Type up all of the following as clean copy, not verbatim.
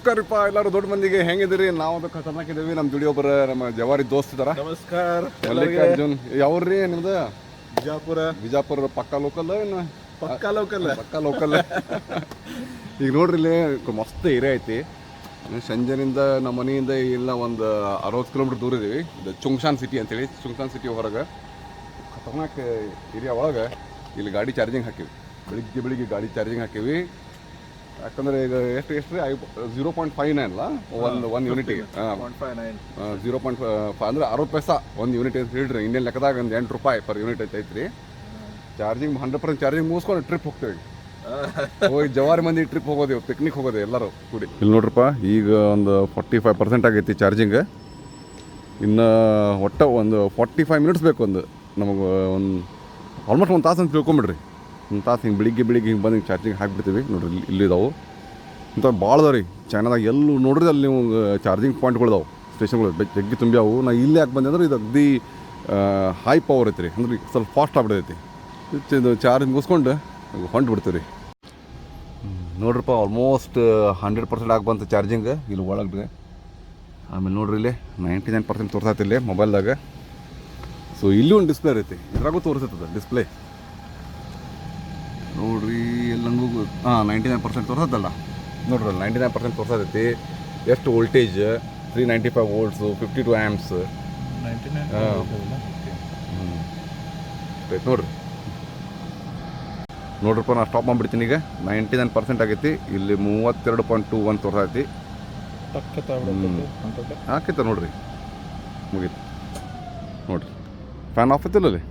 ನಮಸ್ಕಾರಪ್ಪ ಎಲ್ಲರೂ ದೊಡ್ಡ ಮಂದಿಗೆ ಹೆಂಗಿದಿರಿ? ನಾವು ಖತರ್ನಾಕ್ ಇದೀವಿ. ನಮ್ಮ ಜುಡಿ ಒಬ್ಬರ ನಮ್ಮ ಜವಾರಿ ದೋಸ್ತ್ ಇದಾರ. ನಮಸ್ಕಾರ. ಮಲ್ಲಿಕಾರ್ಜುನ್. ಯಾವ್ರಿ ನಿಮ್ದು? ಬಿಜಾಪುರ. ಪಕ್ಕ ಲೋಕಲ್ ಏನು? ಪಕ್ಕ ಲೋಕಲ್. ಈಗ ನೋಡ್ರಿ, ಇಲ್ಲಿ ಮಸ್ತ್ ಏರಿಯಾ ಐತಿ. ಸಂಜೆನಿಂದ ನಮ್ಮ ಮನೆಯಿಂದ ಇಲ್ಲ ಒಂದು 60 ಕಿಲೋಮೀಟರ್ ದೂರ ಇದೀವಿ. ಇದು ಚುಂಗ್ಶಾನ್ ಸಿಟಿ ಅಂತೇಳಿ. ಚುಂಗ್ಶಾನ್ ಸಿಟಿ ಹೊರಗೆ ಖತರ್ನಾಕ್ ಏರಿಯಾ ಒಳಗೆ ಇಲ್ಲಿ ಗಾಡಿ ಚಾರ್ಜಿಂಗ್ ಹಾಕಿವಿ. ಬೆಳಿಗ್ಗೆ ಗಾಡಿ ಚಾರ್ಜಿಂಗ್ ಹಾಕಿವಿ. ಯಾಕಂದರೆ ಈಗ ಎಷ್ಟು ರೀ 0.59 ಅಲ್ಲ ಒಂದು ಯೂನಿಟಿಗೆ 0.5 ಅಂದರೆ 60 ಪೈಸಾ ಒಂದು ಯೂನಿಟ್ ಅಂತ ಹೇಳ್ರಿ. ಇಂಡಿಯನ್ ಲೆಕ್ಕದಾಗ ಒಂದು ₹8 ಪರ್ ಯೂನಿಟ್ ಐತ್ರಿ. ಚಾರ್ಜಿಂಗ್ 100% ಚಾರ್ಜಿಂಗ್ ಮುಗಿಸ್ಕೊಂಡು ಟ್ರಿಪ್ ಹೋಗ್ತೇವೆ. ಹೋಗಿ ಜವಾರಿ ಮಂದಿ ಟ್ರಿಪ್ ಹೋಗೋದೇವು, ಪಿಕ್ನಿಕ್ ಹೋಗೋದು ಎಲ್ಲರೂ ಕೂಡಿ. ಇಲ್ಲಿ ನೋಡ್ರಪ್ಪ, ಈಗ ಒಂದು 45% ಆಗೈತಿ ಚಾರ್ಜಿಂಗ್. ಇನ್ನು ಒಟ್ಟು ಒಂದು 45 ಮಿನಿಟ್ಸ್ ಬೇಕು. ನಮಗೆ ಆಲ್ಮೋಸ್ಟ್ ಒಂದು ತಾಸು ಅಂತ ತಿಳ್ಕೊಂಬಿಡ್ರಿ. ಒಂದು ತಾಸು ಹಿಂಗೆ ಬೆಳಿಗ್ಗೆ ಹಿಂಗೆ ಬಂದು ಚಾರ್ಜಿಂಗ್ ಹಾಕಿಬಿಡ್ತೀವಿ. ನೋಡ್ರಿ ಇಲ್ಲಿದ್ದಾವೆ ಇಂಥ ಭಾಳ ಅದಾವೆ ರೀ ಚೈನಾದಾಗ. ಎಲ್ಲೂ ನೋಡ್ರಿ ಅಲ್ಲಿ ನೀವು ಚಾರ್ಜಿಂಗ್ ಪಾಯಿಂಟ್ಗಳಿದಾವೆ, ಸ್ಟೇಷನ್ಗಳು ಜಗ್ಗಿ ತುಂಬ್ಯಾವು. ನಾ ಇಲ್ಲಿ ಯಾಕೆ ಬಂದೆ ಅಂದ್ರೆ ಇದು ಅಗ್ದಿ ಹೈ ಪವರ್ ಐತಿ ರೀ. ಅಂದ್ರೆ ಸ್ವಲ್ಪ ಫಾಸ್ಟ್ ಆಗ್ಬಿಡೈತಿ. ಇದು ಚಾರ್ಜ್ ಮುಗಿಸ್ಕೊಂಡು ಹೊಂಟು ಬಿಡ್ತೀವಿ ರೀ. ನೋಡ್ರಪ್ಪ, ಆಲ್ಮೋಸ್ಟ್ 100% ಆಗಿ ಬಂತು ಚಾರ್ಜಿಂಗ್ ಇಲ್ಲಿ ಒಳಗೆ. ಆಮೇಲೆ ನೋಡ್ರಿ ಇಲ್ಲಿ 99% ತೋರ್ಸತ್ತೆ ಇಲ್ಲಿ ಮೊಬೈಲ್ದಾಗ. ಸೊ ಇಲ್ಲಿ ಒಂದು ಡಿಸ್ಪ್ಲೇ ಐತಿ, ಇದ್ರಾಗೂ ತೋರಿಸ್ತದ ಡಿಸ್ಪ್ಲೇ. ನೋಡ್ರಿ ಎಲ್ಲಂಗೂ 99% ತೋರ್ಸತ್ತಲ್ಲ. ನೋಡ್ರಿ 99% ತೋರ್ಸತೈತಿ. ಎಷ್ಟು ವೋಲ್ಟೇಜ್? 395 volts, 52 amps. ನೋಡ್ರಿ ನೋಡ್ರಪ್ಪ, ನಾನು ಸ್ಟಾಪ್ ಮಾಡಿಬಿಡ್ತೀನಿ. ಈಗ 99% ಆಗೈತಿ. ಇಲ್ಲಿ 32.21 ತೋರ್ಸೈತಿ. ಹಾಕೈತ ನೋಡ್ರಿ, ಮುಗೀತು ನೋಡ್ರಿ. ಫ್ಯಾನ್ ಆಫ್ ಐತಿಲ್ಲ ಅಲ್ಲಿ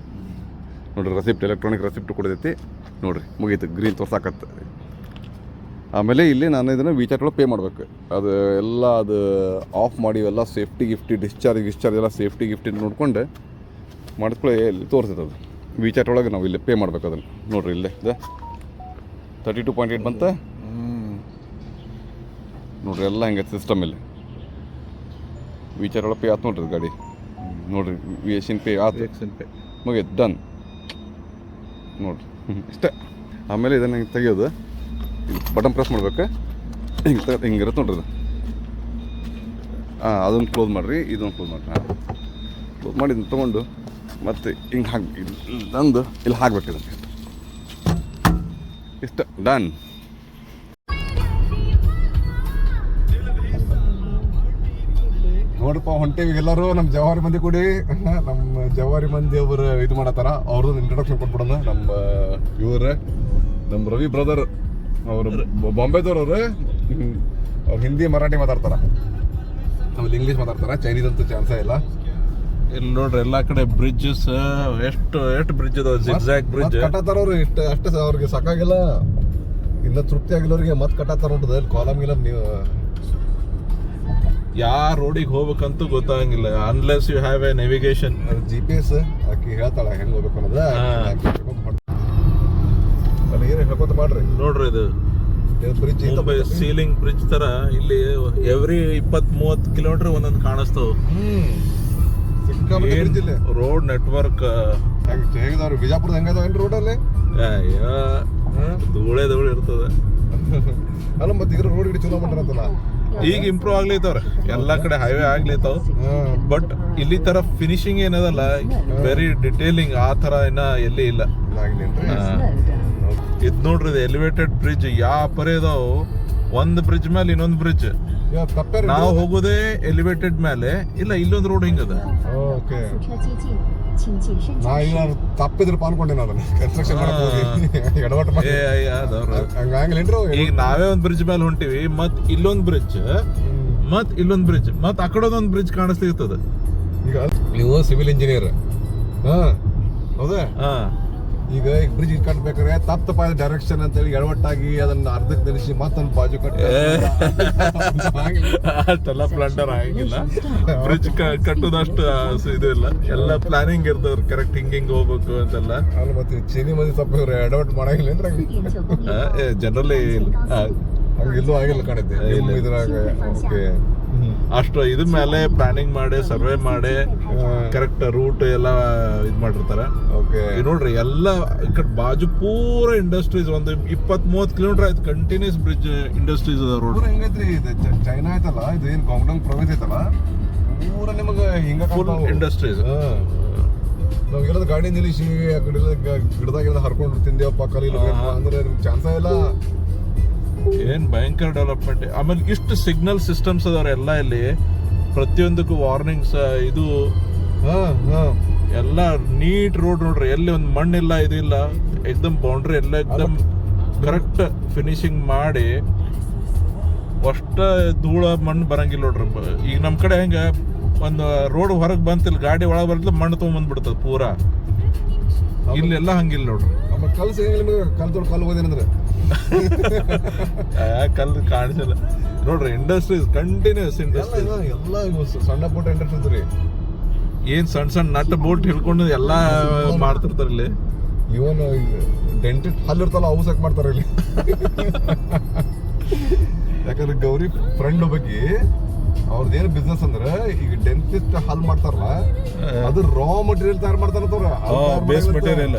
ನೋಡ್ರಿ. ರೆಸಿಪ್ಟ್, ಎಲೆಕ್ಟ್ರಾನಿಕ್ ರೆಸಿಪ್ಟ್ ಕೊಡತೈತಿ ನೋಡ್ರಿ. ಮುಗೀತು, ಗ್ರೀನ್ ತೋರ್ಸಾಕತ್ತ. ಆಮೇಲೆ ಇಲ್ಲಿ ನಾನು ಇದನ್ನು ವಿಚಾಟ್ ಒಳಗೆ ಪೇ ಮಾಡಬೇಕು. ಅದು ಎಲ್ಲ ಅದು ಆಫ್ ಮಾಡಿ ಎಲ್ಲ ಸೇಫ್ಟಿ ಡಿಸ್ಚಾರ್ಜ್ ಎಲ್ಲ ಸೇಫ್ಟಿ ನೋಡ್ಕೊಂಡು ಮಾಡಿದ್ಕೊಳ್ಳಿ ಇಲ್ಲಿ ತೋರಿಸ್ತದೆ. ಅದು ವಿಚಾಟ್ ಒಳಗೆ ನಾವು ಇಲ್ಲಿ ಪೇ ಮಾಡ್ಬೇಕು ಅದನ್ನು. ನೋಡ್ರಿ ಇಲ್ಲೇ ಇದು 32.8 ಬಂತ ನೋಡ್ರಿ. ಎಲ್ಲ ಹಿಂಗೆ ಸಿಸ್ಟಮ್ ಇಲ್ಲಿ ವಿಚಾಟ್ ಒಳಗೆ ಪೇ ಆಯ್ತು ನೋಡ್ರಿ. ಗಾಡಿ ನೋಡ್ರಿ, ಏಷ್ಯನ್ ಪೇ ಆಯ್ತು, ಮುಗೀತು, ಡನ್ ನೋಡ್ರಿ. ಇಷ್ಟೇ. ಆಮೇಲೆ ಇದನ್ನು ಹಿಂಗೆ ತೆಗಿಯೋದು, ಬಟನ್ ಪ್ರೆಸ್ ಮಾಡ್ಬೇಕು. ಹಿಂಗಿರುತ್ತೆ ನೋಡ್ರಿ. ಅದು ಅದನ್ನು ಕ್ಲೋಸ್ ಮಾಡಿರಿ, ಇದನ್ನು ಕ್ಲೋಸ್ ಮಾಡಿರಿ. ಕ್ಲೋಸ್ ಮಾಡಿ ಇದನ್ನು ತೊಗೊಂಡು ಮತ್ತು ಹಿಂಗೆ ಹಾಕಿ ತಂದು ಇಲ್ಲಿ ಹಾಕ್ಬೇಕು. ಇದನ್ನು ಇಷ್ಟ, ಡನ್. ನೋಡಪ್ಪ, ಹೊಂಟೇವಿ ಎಲ್ಲರೂ ನಮ್ಮ ಜವಾರಿ ಮಂದಿ ಕೂಡಿ. ನಮ್ಮ ಜವಾರಿ ಮಂದಿ ಒಬ್ಬರು ಇದು ಮಾಡತ್ತಾರ, ಅವ್ರದ್ದು ಇಂಟ್ರೊಡಕ್ಷನ್ ಕೊಟ್ಬಿಡೋಣ. ನಮ್ಮ ರವಿ ಬ್ರದರ್ ಅವರು ಬಾಂಬೆದವ್ರವ್ರು. ಅವ್ರು ಹಿಂದಿ ಮರಾಠಿ ಮಾತಾಡ್ತಾರ, ಆಮೇಲೆ ಇಂಗ್ಲೀಷ್ ಮಾತಾಡ್ತಾರ. ಚೈನೀಸ್ ಅಂತೂ ಚಾನ್ಸೇ ಇಲ್ಲ. ಇಲ್ಲಿ ನೋಡ್ರಿ ಎಲ್ಲ ಕಡೆ ಬ್ರಿಡ್ಜಸ್ ಎಷ್ಟು ಬ್ರಿಡ್ಜ್ ಅದಾವ. ಜಿಗ್ಜಾಗ್ ಬ್ರಿಡ್ಜ್ ಕಟ್ಟತ್ತಾರ ಅವ್ರು. ಅಷ್ಟೇ ಅವ್ರಿಗೆ ಸಾಕಾಗಿಲ್ಲ, ಇನ್ನ ತೃಪ್ತಿ ಆಗಿಲ್ಲ ಅವ್ರಿಗೆ. ಮತ್ತೆ ಕಟ್ಟತ್ತಾರ ನೋಡ್ರಿ. ಅಲ್ಲಿ ಕಾಲಮ್ ಇಲ್ಲ, ನೀವು ಯಾವ ರೋಡಿಗೆ ಹೋಗ್ಬೇಕಂತೂ ಗೊತ್ತಾಗಂಗಿಲ್ಲ unless you have a navigation. GPS ಆಕಿ ಹೇಳ್ತಾಳ ಹೆಂಗ್ ಹೋಗ್ಬೇಕು ಅನ್ನೋದು. ಹೇಳ್ಕೊತ ಮಾಡ್ರಿ. ನೋಡ್ರಿ ಇದು ಬ್ರಿಡ್ಜ್, ಮುಂಬೈ ಸೀಲಿಂಗ್ ಬ್ರಿಡ್ಜ್ ತರ. ಇಲ್ಲಿ ಎವ್ರಿ 20-30 ಕಿಲೋಮೀಟರ್ ಒಂದೊಂದು ಕಾಣಿಸ್ತಾವ. Road network ಹೇಗಿದವ್ರಿ? ಬಿಜಾಪುರದ ಹೆಂಗದಾವೇನ್ರಿ ರೋಡಲ್ಲಿ? ಧೂಳೆ ಇರ್ತದೆ. ಅಲ್ಲ, ಮತ್ತೆ ಈಗ ರೋಡ್ ಗಿಡಿ ಚಲೋ ಮಾಡ್ತಾರಂತಲ್ಲ. ಈಗ ಇಂಪ್ರೂವ್ ಆಗ್ಲೈತವ್ರ, ಎಲ್ಲಾ ಕಡೆ ಹೈವೇ ಆಗ್ಲೈತಾವ. ಬಟ್ ಇಲ್ಲಿ ತರ ಫಿನಿಶಿಂಗ್ ಏನದಲ್ಲ, ವೆರಿ ಡಿಟೇಲಿಂಗ್ ಆ ತರ ಇನ್ನ ಎಲ್ಲಿ ಇಲ್ಲ. ಇದ್ ನೋಡ್ರಿ, ಇದು ಎಲಿವೇಟೆಡ್ ಬ್ರಿಡ್ಜ್. ಯಾವ ಪರಿ ಇದಾವ, ಒಂದ್ ಬ್ರಿಡ್ಜ್ ಮೇಲೆ ಇನ್ನೊಂದ್ ಬ್ರಿಡ್ಜ್. ನಾವು ಹೋಗೋದೇ ಎಲಿವೇಟೆಡ್ ಮೇಲೆ. ಇಲ್ಲ, ಇಲ್ಲೊಂದು ರೋಡ್ ಹಿಂಗದ. ತಪ್ಪಿದ್ರೆ ಪಾಲ್ಕೊಂಡೇನ ಕನ್ಸ್ಟ್ರಕ್ಷನ್ ಈಗ ನಾವೇ ಒಂದ್ ಬ್ರಿಡ್ಜ್ ಮೇಲೆ ಹೊಂಟಿವಿ, ಮತ್ ಇಲ್ಲೊಂದ್ ಬ್ರಿಡ್ಜ್, ಮತ್ ಆ ಕಡೆ ಒಂದ್ ಬ್ರಿಡ್ಜ್ ಕಾಣಿಸ್ತಿರ್ತದ. ಈಗ ನೀವು ಸಿವಿಲ್ ಇಂಜಿನಿಯರ್, ಹೌದಾ? ಈಗ ಬ್ರಿಡ್ಜ್ ಕಟ್ಬೇಕಾದ್ರೆ ತಪ್ಪ ಡೈರೆಕ್ಷನ್ ಅಂತ ಹೇಳಿ ಎಡವಟ್ಟಾಗಿ ಅದನ್ನ ಅರ್ಧಕ್ಕೆ ನಿಲ್ಲಿಸಿ ಮತ್ತೊಂದು ಬಾಜು ಅಷ್ಟೆಲ್ಲ ಪ್ಲಾಂಟರ್ ಆಗಿಲ್ಲ. ಬ್ರಿಡ್ಜ್ ಕಟ್ಟೋದಷ್ಟು ಇದು ಇಲ್ಲ. ಎಲ್ಲ ಪ್ಲಾನಿಂಗ್ ಇರ್ತವ್ರ, ಕರೆಕ್ಟ್ ಹಿಂಗ್ ಹೋಗ್ಬೇಕು ಅಂತೆಲ್ಲ. ಮತ್ತೆ ಚೀನಿ ಮಂದಿ ತಪ್ಪ ಎಡವಟ್ ಮಾಡಂಗಿಲ್ಲ ಜನರಲಿ ಹಂಗೆ ಎಲ್ಲೂ ಆಗಿಲ್ಲ ಕಾಣುತ್ತೆ ಇದ್ರಾಗ. ಓಕೆ, ಅಷ್ಟು ಇದ್ರ ಮೇಲೆ ಪ್ಲಾನಿಂಗ್ ಮಾಡಿ ಸರ್ವೆ ಮಾಡಿ ಕರೆಕ್ಟ್ ರೂಟ್ ಎಲ್ಲ ಇದ್ ಮಾಡಿರ್ತಾರ. ಓಕೆ ಈಗ ನೋಡ್ರಿ ಎಲ್ಲ ಈ ಕಡೆ ಬಾಜು ಪೂರ ಇಂಡಸ್ಟ್ರೀಸ್ ಒಂದು 20-30 ಕಿಲೋಮೀಟರ್ ಆಯ್ತು ಕಂಟಿನ್ಯೂಸ್ ಬ್ರಿಡ್ಜ್ ಇಂಡಸ್ಟ್ರೀಸ್ ಅದ ರೋಡ್. ಹೆಂಗೈತ್ರಿ ಇದು ಚೈನಾ ಐತಲ್ಲ, ಇದು ಏನ್ ಗಾಂಗ್ಡಾಂಗ್ ಪ್ರೊವಿನ್ಸ್ ಐತಲ್ಲ, ಪೂರ ನಿಮಗೆ ಹಿಂಗ ಫುಲ್ ಇಂಡಸ್ಟ್ರೀಸ್. ನಾವೆಲ್ಲ ಗಾಡಿ ನಿಲ್ಲಿಸಿ ಆ ಕಡೆ ಗಿಡದಾಗಿರೋದು ಹರ್ಕೊಂಡು ತಿಂದೇವಪ್ಪ ಕಲೀಲು ಅಂದ್ರೆ ಚಾನ್ಸ ಇಲ್ಲ. ಏನ್ ಭಯಂಕರ ಡೆವಲಪ್ಮೆಂಟ್. ಆಮೇಲೆ ಇಷ್ಟು ಸಿಗ್ನಲ್ ಸಿಸ್ಟಮ್ಸ್ ಅದಾವ್ರ ಎಲ್ಲ ಇಲ್ಲಿ, ಪ್ರತಿಯೊಂದಕ್ಕೂ ವಾರ್ನಿಂಗ್ಸ್ ಇದು ಎಲ್ಲ ನೀಟ್ ರೋಡ್ ನೋಡ್ರಿ, ಎಲ್ಲಿ ಒಂದು ಮಣ್ಣಿಲ್ಲ ಇದಿಲ್ಲ, ಎಕ್ದಮ್ ಬೌಂಡ್ರಿ ಎಲ್ಲ ಎಕ್ದಮ್ ಕರೆಕ್ಟ್ ಫಿನಿಶಿಂಗ್ ಮಾಡಿ ಅಷ್ಟ ಧೂಳ ಮಣ್ಣು ಬರಂಗಿಲ್ಲ ನೋಡ್ರಿ. ಈಗ ನಮ್ಮ ಕಡೆ ಹೆಂಗ ಒಂದು ರೋಡ್ ಹೊರಗೆ ಬಂತಿಲ್ಲ, ಗಾಡಿ ಒಳಗೆ ಬರ್ತಲ್ಲ ಮಣ್ಣು ತೊಗೊಂಬಂದ್ಬಿಡ್ತದ ಪೂರಾ. ಇಲ್ಲೆಲ್ಲ ಹಂಗಿಲ್ಲ ನೋಡ್ರಿ. ಕಲ್ಸ್ ನಿಮಗೆ ಕಲ್ ತೊಡ್ ಕಲ್ ಹೋದೇನಂದ್ರೆ ಕಲ್ಲು ಕಾಣಿಸಲ್ಲ ನೋಡ್ರಿ. ಇಂಡಸ್ಟ್ರೀಸ್ ಕಂಟಿನ್ಯೂಸ್ ಇಂಡಸ್ಟ್ರೀಸ್ ಎಲ್ಲ ಸಣ್ಣ ಪುಟ್ಟ ಇಂಡಸ್ಟ್ರೀಸ್ ರೀ. ಏನ್ ಸಣ್ಣ ಸಣ್ಣ ನಟ್ ಬೋಟ್ ಹಿಡ್ಕೊಂಡು ಎಲ್ಲಾ ಮಾಡ್ತಿರ್ತಾರ ಇಲ್ಲಿ. ಇವನ್ ಡೆಂಟಿಸ್ಟ್ ಹಲ್ಲಿರ್ತಲ್ಲ ಅವು ಸಾಕ್ ಮಾಡ್ತಾರ ಇಲ್ಲಿ. ಯಾಕಂದ್ರೆ ಗೌರಿ ಫ್ರೆಂಡ್ ಬಗ್ಗೆ ಅವ್ರದ್ದೇನು ಬಿಸ್ನೆಸ್ ಅಂದ್ರೆ ಈಗ ಡೆಂಟಿಸ್ಟ್ ಹಲ್ ಮಾಡ್ತಾರಲ್ಲ, ಅದು ರಾ ಮಟೀರಿಯಲ್ ತಯಾರು ಮಾಡ್ತಾರ. Base material.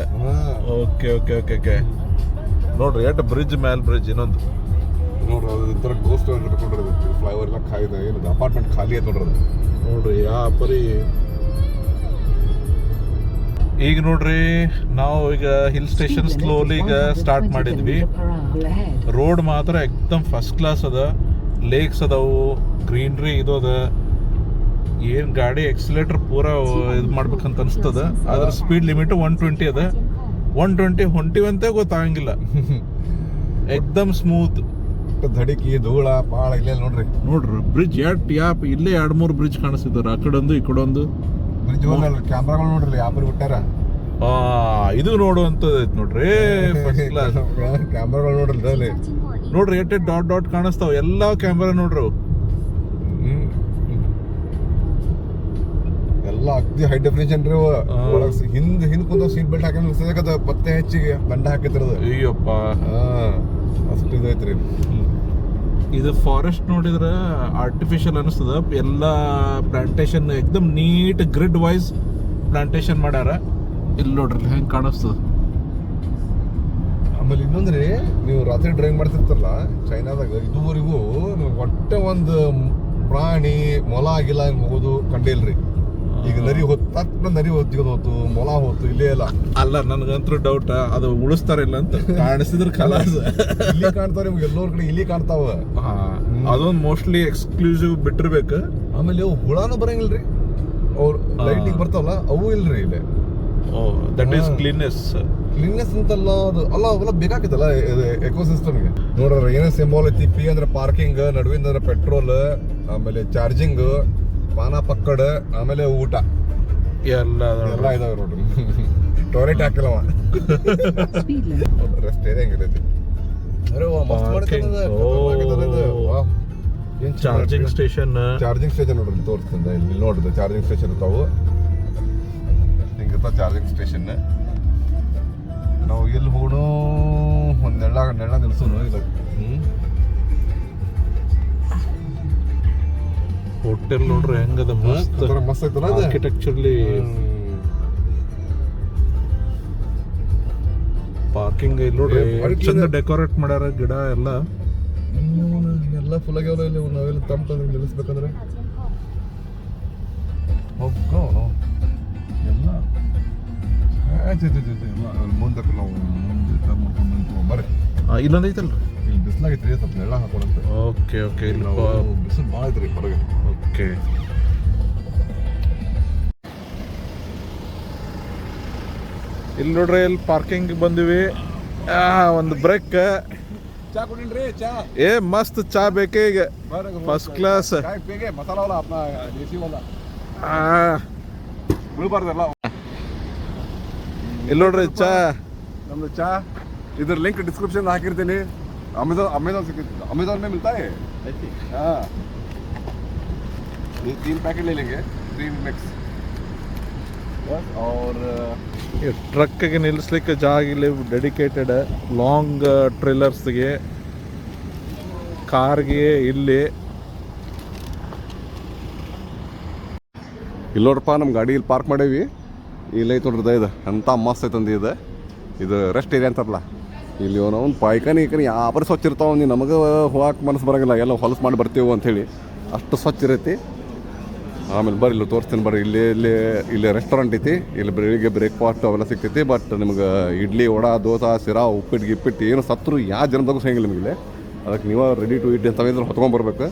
Okay okay okay okay. ನೋಡ್ರಿ ಎಟ್ ಬ್ರಿಡ್ಜ್ ಮ್ಯಾಲ್ ಬ್ರಿಡ್ಜ್ ಇನ್ನೊಂದು ನೋಡ್ರಿ, ಅದು ಒಂಥರ ಗೋಸ್ಟ್ ನೋಡ್ರಿ. ಫ್ಲೈಓವರ್ ಎಲ್ಲ ಖಾಲಿ ಏನದು ಅಪಾರ್ಟ್ಮೆಂಟ್ ಖಾಲಿ ಐತೆ ನೋಡ್ರಿ. ನೋಡ್ರಿ ಯಾ ಪರಿ. ಈಗ ನೋಡ್ರಿ ನಾವು ಈಗ ಹಿಲ್ ಸ್ಟೇಷನ್ ಸ್ಲೋಲಿ ಈಗ ಸ್ಟಾರ್ಟ್ ಮಾಡಿದ್ವಿ. ರೋಡ್ ಮಾತ್ರ ಎಕ್ದಮ್ ಫಸ್ಟ್ ಕ್ಲಾಸ್ ಅದ, ಲೇಕ್ಸ್ ಅದಾವು, ಗ್ರೀನ್ರಿ ಇದು ಅದ. ಏನ್ ಗಾಡಿ ಎಕ್ಸಿಲೇಟರ್ ಪೂರಾ ಇದು ಮಾಡ್ಬೇಕಂತ ಅನ್ಸ್ತದ. ಅದ್ರ ಸ್ಪೀಡ್ ಲಿಮಿಟ್ 120 ಅದ. 120 ಹೊಂಟಿವಂತೆ ಗೊತ್ತಾಗಂಗಿಲ್ಲ, ಎಕ್ದಮ್ ಸ್ಮೂತ್. ಧಡಿಕಿ ಧೂಳ ಪಾಳ ಇಲ್ಲೇ ನೋಡ್ರಿ. ನೋಡ್ರಿ ಬ್ರಿಡ್ಜ್ ಯಾಪ್ ಇಲ್ಲೇ 2-3 ಬ್ರಿಡ್ಜ್ ಕಾಣಿಸ್ತಿದ್ದಾರೆ, ಆ ಕಡೆ ಒಂದು ಈ ಕಡೆ ಒಂದು. ಕ್ಯಾಮ್ರಾಗಳು ನೋಡ್ರಿ ಯಾಪರಿ ಬಿಟ್ಟಾರ. ಇದು ನೋಡುವಂತದ್ದು ಐತ್ ನೋಡ್ರಿ, ಫಸ್ಟ್ ಕ್ಲಾಸ್ ಕ್ಯಾಮ್ರಾಗಳು ನೋಡ್ರಿ ಅಲ್ಲಿ. ನೋಡ್ರಿ ಎಟ್ ಡಾಟ್ ಡಾಟ್ ಕಾಣಿಸ್ತಾವ, ಎಲ್ಲಾ ಕ್ಯಾಮ್ರಾ ನೋಡ್ರಿ. ಎಲ್ಲ ಅಗ್ದಿ ಹೈ ಡೆಫಿನೇಷನ್ ರೀ. ಹಿಂದ್ ಕುಂತ ಸೀಟ್ ಬೆಲ್ಟ್ ಹಾಕಿ ಪತ್ತೆ ಹೆಚ್ಚಿಗೆ ಗಂಡ ಹಾಕಿದ್ರದು. ಅಯ್ಯಪ್ಪ ಅಷ್ಟು ಇದೈತ್ರಿ. ಇದು ಫಾರೆಸ್ಟ್ ನೋಡಿದ್ರೆ ಆರ್ಟಿಫಿಷಿಯಲ್ ಅನಿಸ್ತದ. ಎಲ್ಲ ಪ್ಲಾಂಟೇಶನ್ ಎಕ್ದಮ್ ನೀಟ್ ಗ್ರಿಡ್ ವೈಸ್ ಪ್ಲಾಂಟೇಶನ್ ಮಾಡ್ಯಾರ. ಇಲ್ಲಿ ನೋಡ್ರಿ ಹೆಂಗ್ ಕಾಣಿಸ್ತದ. ಆಮೇಲೆ ಇನ್ನೊಂದ್ರಿ, ನೀವು ರಾತ್ರಿ ಡ್ರೈವ್ ಮಾಡ್ತಿರ್ತಾರಲ್ಲ ಚೈನಾದಾಗ, ಇದುವರೆಗೂ ಒಟ್ಟೆ ಒಂದು ಪ್ರಾಣಿ ಮೊಲ ಆಗಿಲ್ಲ ಹೋಗೋದು ಕಂಡಿಲ್ರಿ. ಈಗ ನರಿ ಹೊತ್ತು ನರಿ ಹೊತ್ತು ಮೊಲ ಹೊತ್ತು ಇಲ್ಲೇ ಇಲ್ಲ. ಅಲ್ಲ ನನಗಂತೂ ಡೌಟ್ ಅದು ಉಳಿಸ್ತಾರಿಲ್ಲ ಅಂತ ಕಾಣಿಸಿದ್ರ ಕಲಾಸ. ಇಲ್ಲಿ ಕಾಣ್ತಾವ ನಿಮ್ಗೆ ಎಲ್ಲೋರ್ ಕಡೆ ಇಲ್ಲಿ ಕಾಣ್ತಾವ. ಅದೊಂದು ಮೋಸ್ಟ್ಲಿ ಎಕ್ಸ್ಕ್ಲೂಸಿವ್ ಬಿಟ್ಟಿರ್ಬೇಕು. ಆಮೇಲೆ ಅವು ಹುಳಾನು ಬರಂಗಿಲ್ರಿ, ಅವ್ರು ಲೈಟಿಗೆ ಬರ್ತಾವಲ್ಲ ಅವು ಇಲ್ರಿ ಇಲ್ಲಿ. ದಟ್ ಈಸ್ ಕ್ಲೀನ್ನೆಸ್ ಅಂತಲ್ಲ, ಅದು ಅಲ್ಲ ಅವೆಲ್ಲ ಬೇಕಾಗಿತ್ತಲ್ಲ ಎಕೋಸಿಸ್ಟಮ್ಗೆ. ನೋಡ್ರ ಏನೇ ಸಿಂಬಾಲ್ ಐತಿ. ಪಿ ಅಂದ್ರೆ ಪಾರ್ಕಿಂಗ್, ನಡುವಿಂದ ಅಂದ್ರೆ ಪೆಟ್ರೋಲ್, ಆಮೇಲೆ ಚಾರ್ಜಿಂಗ್, ಪಾನ ಪಕ್ಕಡ, ಆಮೇಲೆ ಊಟ ಎಲ್ಲ ಇದಾವೆ ನೋಡ್ರಿ. ಟಾಯ್ಲೆಟ್ ಹಾಕಿಲ್ಲವ, ರೆಸ್ಟ್ ಏರಿಯಾ ಹೆಂಗಿರೈತಿ. ಚಾರ್ಜಿಂಗ್ ಸ್ಟೇಷನ್ ನೋಡ್ರಿ ತೋರಿಸ್ತಂದ. ಇಲ್ಲಿ ನೋಡ್ರಿ ಚಾರ್ಜಿಂಗ್ ಸ್ಟೇಷನ್ ಇರ್ತಾವು, ಹಿಂಗಿರ್ತಾವ ಚಾರ್ಜಿಂಗ್ ಸ್ಟೇಷನ್. ನಾವು ಎಲ್ಲಿ ಹೋಗೋಣ, ಒಂದು ನೆಳ್ಳ ನಿಲ್ಸೋನು ಇಲ್ಲ. ಹೋಟೆಲ್ ನೋಡ್ರಿ ಹೆಂಗದ, ಮಸ್ತ್ ಮಸ್ತ್ ಐತಲ್ಲ ಆರ್ಕಿಟೆಕ್ಚರ್ಲಿ. ಪಾರ್ಕಿಂಗ್ ಇಲ್ಲಿ ನೋಡ್ರಿ ಚಂದ ಡೆಕೋರೇಟ್ ಮಾಡ್ಯಾರ, ಗಿಡ ಎಲ್ಲ ಫುಲ್ ಆಗ್ಯಾವಲ್ಲ. ಇಲ್ಲಿ ನಾವೆಲ್ಲ ತಂಪ ನಿಲ್ಲಿಸ್ಬೇಕಂದ್ರೆ ಎಲ್ಲ ಮುಂದೆ ನಾವು ಬರ್ರಿ. ಇಲ್ಲೊಂದು ಐತಲ್ರಿ, ಇಲ್ಲಿ ಬಿಸಿಲಾಗೈತ್ರಿ, ಸ್ವಲ್ಪ ನೆಳ್ಳ ಹಾಕೋಣಂತ. Okay okay. ಇಲ್ಲಿ ಬಿಸಿಲು ಭಾಳ ಐತ್ರಿ ಹೊರಗೆ. ಓಕೆ. ಇಲ್ಲಿ ನೋಡ್ರಿ, ಇಲ್ಲಿ ಪಾರ್ಕಿಂಗ್ ಬಂದಿವಿ. ಒಂದು ಬ್ರೇಕ್. ಚಾ ಕುಡಿನ್ರಿ, ಚಾ ಏ ಮಸ್ತ್ ಚಾ ಬೇಕೇ ಈಗ, ಫಸ್ಟ್ ಕ್ಲಾಸ್. ಮಸಾಲ ವಾಲ ಅಪ್ನ ದೇಸಿ ವಾಲ ಬೀಳ್ಬಾರ್ದಲ್ಲ. ಇಲ್ಲಿ ನೋಡ್ರಿ ಚಾ, ನಮ್ದು ಚಾ ಇದ್ರ ಲಿಂಕ್ ಡಿಸ್ಕ್ರಿಪ್ಷನ್ ಹಾಕಿರ್ತೀನಿ. अमेज़ॉन से अमेज़ॉन में मिलता है। हाँ, ये 3 पैकेट ले लेंगे, 3 मिक्स बस। और ಟ್ರಕ್ಗೆ ನಿಲ್ಲಿಸ್ಲಿಕ್ಕೆ ಜಾಗ ಇಲ್ಲಿ ಡೆಡಿಕೇಟೆಡ್, ಲಾಂಗ್ ಟ್ರೇಲರ್ಸ್ಗೆ, ಕಾರ್ಗೆ ಇಲ್ಲಿ ಇಲ್ಲಿ ನೋಡ್ರಪ್ಪ ನಮ್ಮ ಗಾಡಿ ಇಲ್ಲಿ ಪಾರ್ಕ್ ಮಾಡೇವಿ. ಇಲ್ಲಿ ಐತೆ ನೋಡ್ರಿ ಇದು ಎಂಥ ಮಸ್ತ್ ಐತಂದು ಇದು ರೆಸ್ಟ್ ಏರಿಯಾ ಅಂತಾರಲ್ಲ. ಇಲ್ಲಿ ಒಂದು ಪಾಯ್ಕಾನಿ ಯಾವ ಸ್ವಚ್ಛ ಇರ್ತಾವೆ. ನೀವು ನಮಗೆ ಹೋಗಕ್ಕೆ ಮನಸ್ಸು ಬರೋಂಗಿಲ್ಲ, ಎಲ್ಲ ಹೊಲಸು ಮಾಡಿ ಬರ್ತೀವಿ ಅಂಥೇಳಿ ಅಷ್ಟು ಸ್ವಚ್ಛ ಇರೈತಿ. ಆಮೇಲೆ ಬರ್ರಿ ಇಲ್ಲಿ ತೋರಿಸ್ತೀನಿ ಬರ್ರಿ. ಇಲ್ಲಿ ರೆಸ್ಟೋರೆಂಟ್ ಐತಿ. ಇಲ್ಲಿ ಬೆಳಿಗ್ಗೆ ಬ್ರೇಕ್ಫಾಸ್ಟ್ ಅವೆಲ್ಲ ಸಿಗ್ತೈತಿ. ಬಟ್ ನಿಮ್ಗೆ ಇಡ್ಲಿ ವಡಾ ದೋಸೆ ಶಿರಾ ಉಪ್ಪಿಟ್ಟು ಗಿಪ್ಪಿಟ್ಟು ಏನು ಸತ್ರು ಯಾವ ಜನದಾಗೂ ಸಿಗಂಗಿಲ್ಲ ನಿಮಗೆ. ಅದಕ್ಕೆ ನೀವು ರೆಡಿ ಟು ಇಟ್ ಅಂತ ಹೊತ್ಕೊಂಬರ್ಬೇಕು.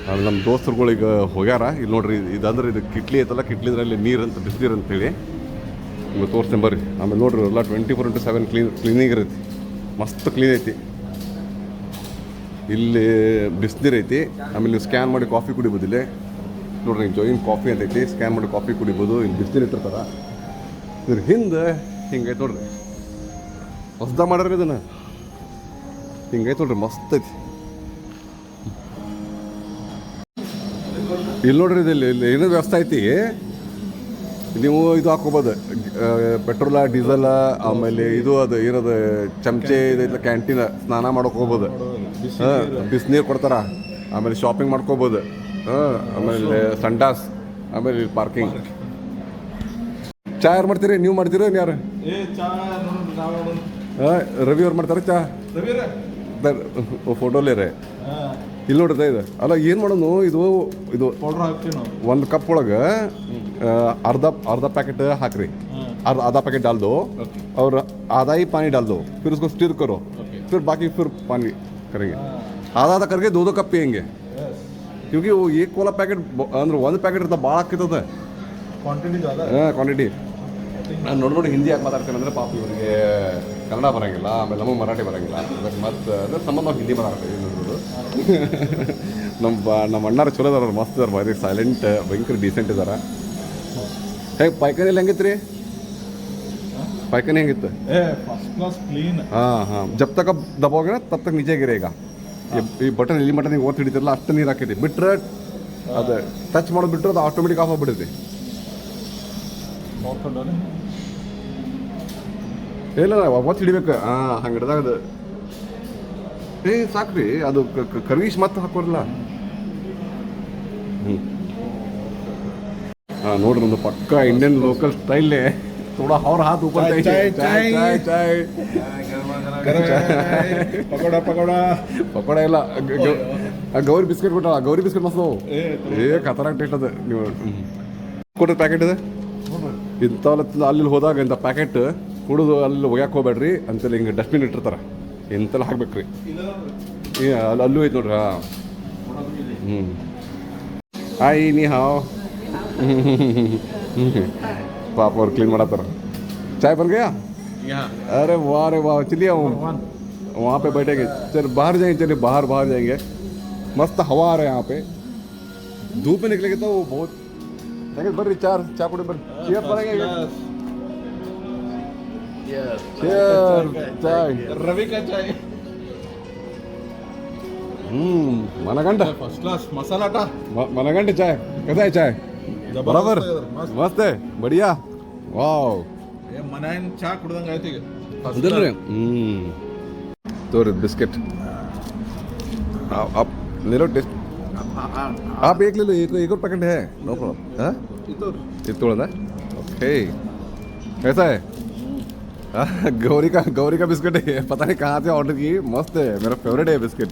ಆಮೇಲೆ ನಮ್ಮ ದೋಸ್ತರುಗಳು ಈಗ ಹೋಗ್ಯಾರ. ಇಲ್ಲಿ ನೋಡ್ರಿ ಇದಂದ್ರೆ ಇದು ಕಿಟ್ಲಿ ಐತಲ್ಲ, ಕಿಟ್ಲಿದ್ರಲ್ಲಿ ನೀರು ಅಂತ ಬಿಸಿನೀರು ಅಂತೇಳಿ ನಿಮ್ಗೆ ತೋರಿಸ್ತೀನಿ ಬರ್ರಿ. ಆಮೇಲೆ ನೋಡ್ರಿ ಎಲ್ಲ 24/7 ಕ್ಲೀನಿಂಗ್ ಇರೈತಿ. ಮಸ್ತ್ ಕ್ಲೀನ್ ಐತಿ. ಇಲ್ಲಿ ಬಿಸಿನೀರು ಐತಿ. ಆಮೇಲೆ ನೀವು ಸ್ಕ್ಯಾನ್ ಮಾಡಿ ಕಾಫಿ ಕುಡಿಬೋದು. ಇಲ್ಲಿ ನೋಡ್ರಿ ಜೋಯಿನ್ ಕಾಫಿ ಅಂತ ಐತಿ. ಸ್ಕ್ಯಾನ್ ಮಾಡಿ ಕಾಫಿ ಕುಡಿಬೋದು. ಇಲ್ಲಿ ಬಿಸಿನೀರು ಇಟ್ಟಿರ್ತಾರ. ಇದ್ರ ಹಿಂದೆ ಹಿಂಗೈತೆ ನೋಡ್ರಿ, ಹೊಸ್ದ ಮಾಡ್ರಿ ಇದನ್ನು. ಹಿಂಗೈತೆ ನೋಡ್ರಿ, ಮಸ್ತ್ ಐತಿ. ಇಲ್ಲಿ ನೋಡ್ರಿ ಇಲ್ಲಿ ಏನೋ ವ್ಯವಸ್ಥೆ ಐತಿ. ನೀವು ಇದು ಹಾಕೋಬೋದು, ಪೆಟ್ರೋಲ ಡೀಸೆಲ, ಆಮೇಲೆ ಇದು ಅದು ಏನದು ಚಮಚೆ ಇದೈತಲ್ಲ ಕ್ಯಾಂಟೀನ್, ಸ್ನಾನ ಮಾಡೋಕೆ ಹೋಗ್ಬೋದು. ಬಿಸಿನೀರು ಕೊಡ್ತಾರ. ಆಮೇಲೆ ಶಾಪಿಂಗ್ ಮಾಡ್ಕೋಬೋದು. ಆಮೇಲೆ ಸಂಡಾಸ್, ಆಮೇಲೆ ಪಾರ್ಕಿಂಗ್. ಚಾ ಯಾರು ಮಾಡ್ತೀರಿ? ನೀವು ಮಾಡ್ತೀರ ಯಾರು? ರವಿ ಅವ್ರು ಮಾಡ್ತಾರೆ ಚಾ. ಫೋಟೋಲೇ ರೀ. ಇಲ್ಲಿ ನೋಡ್ರಿ ಇದು ಅಲ್ಲ ಏನು ಮಾಡೋದು, ಇದು ಒಂದು ಕಪ್ ಒಳಗೆ अर्धा पैकेट हाकरी, आधा पैकेट डाल दो और आधा ही पानी डाल दो. फिर उसको स्टिर करो. फिर बाकी फिर पानी करेंगे. आधा करके 2 कप पियेंगे. क्योंकि वो एक वाला पैकेट ಅಂದ್ರೆ ಒಂದು ಪ್ಯಾಕೆಟ್ ಇರ್ತಾ ಭಾಳ ಆಗ್ತದೆ ಕ್ವಾಂಟಿಟಿ. ನಾನು ನೋಡಿ ಹಿಂದಿ ಯಾಕೆ ಮಾತಾಡ್ತೇನೆ ಅಂದರೆ ಪಾಪ ಇವರಿಗೆ ಕನ್ನಡ ಬರೋಂಗಿಲ್ಲ, ಆಮೇಲೆ ನಮಗೆ ಮರಾಠಿ ಬರೋಂಗಿಲ್ಲ. ಅದಕ್ಕೆ ಮತ್ತೆ ಅಂದರೆ ಸಂಬಂಧ ನಾವು ಹಿಂದಿ ಮಾತಾಡ್ತೀವಿ. ನೋಡೋದು ನಮ್ಮ ಅಣ್ಣಾರು ಚಲೋ ಇದಾರ, ಮಸ್ತ್ ಇದಾರೆ, ಭಾರಿ ಸೈಲೆಂಟ್, ಭಯಂಕರ ಡೀಸೆಂಟ್ ಇದಾರೆ. ಹೇಗೆ ಪಾಯ್ಕಾನೆಲ್ಲ ಹೆಂಗಿತ್ತು ರೀ? ಪಾಯ್ಕಾನೆ ಹೆಂಗಿತ್ತು? ಹಾಂ. ಜಬ್ ತಕ ದಬೋಗೆ ತಬ್ ತಕ್ ನಿಜೆ ಗಿರೇಗ. ಈ ಬಟನ್ ಇಲ್ಲಿ ಮಟನ್ ಓದ್ ಹಿಡಿತಿರಲ್ಲ ಅಷ್ಟು ನೀರು ಹಾಕೈತಿ. ಬಿಟ್ರೆ ಅದು ಟಚ್ ಮಾಡೋದು ಬಿಟ್ಟರೆ ಅದು ಆಟೋಮೆಟಿಕ್ ಆಫ್ ಆಗಿಬಿಡುತ್ತೆ. ಇಲ್ಲ ಒತ್ತು ಹಿಡಿಬೇಕು. ಹಂಗೆ ಹಿಡ್ದಾಗ ಅದು ಸಾಕ್ರಿ. ಅದು ಕರ್ಗೀಶ್ ಮತ್ತೆ ಹಾಕೋರಲ್ಲ. ನೋಡ್ರಿ ಒಂದು ಪಕ್ಕಾ ಇಂಡಿಯನ್ ಲೋಕಲ್ ಸ್ಟೈಲ್. थोड़ा और हाथ ऊपर चाहिए. चाय ಪಕೋಡ ಇಲ್ಲ, ಗೌರಿ ಬಿಸ್ಕೆಟ್ ಕೊಟ್ಟ. ಗೌರಿ ಬಿಸ್ಕೆಟ್ ಮಸ್ತ್ ಖತರಾಕ್ ಟೇಸ್ಟ್ ಅದ. ನೀವು ಕೊಟ್ಟ ಪ್ಯಾಕೆಟ್ ಇದೆ ಇಂಥವೆಲ್ಲ. ಅಲ್ಲಿ ಹೋದಾಗ ಇಂಥ ಪ್ಯಾಕೆಟ್ ಕುಡಿದು ಅಲ್ಲಿ ಒಗ್ಯಾಕೆ ಹೋಗ್ಬೇಡ್ರಿ ಅಂತೇಳಿ ಹಿಂಗೆ ಡಸ್ಟ್ಬಿನ್ ಇಟ್ಟಿರ್ತಾರೆ. ಇಂತೆಲ್ಲ ಹಾಕ್ಬೇಕ್ರಿ. ಅಲ್ಲೂ ಐತೆ ನೋಡ್ರಿ. ಆಯ್ ನೀ ಹಾವ್. पाप और क्लीन बनाता रहा. चाय बन गया? अरे वाह चलिए वहाँ पे बैठेंगे. चल बाहर जाएंगे. चलिए बाहर जाएंगे. मस्त हवा आ रहा है यहाँ पे. धूप में निकलेंगे तो वो बहुत बर्री चा कुछ चेयर बनेंगे. चाय रवि का चाय. मनगंड फर्स्ट क्लास मसाला टा. मनगंड चाय कैसा है? चाय बराबर मस्त है, बढ़िया. वाव मनाइन चा कुड़ದಂಗ ಆಯ್ತು ಈಗ. ಅದಲ್ರಿ. तोर बिस्किट आप ले लो टेस्ट. आप एक ले लो. एक और पैकेट है. No problem. हाँ ये तोड़ ना. ओके कैसा है? गौरी का बिस्किट है. पता नहीं कहाँ से ऑर्डर की. मस्त है, मेरा फेवरेट है बिस्किट.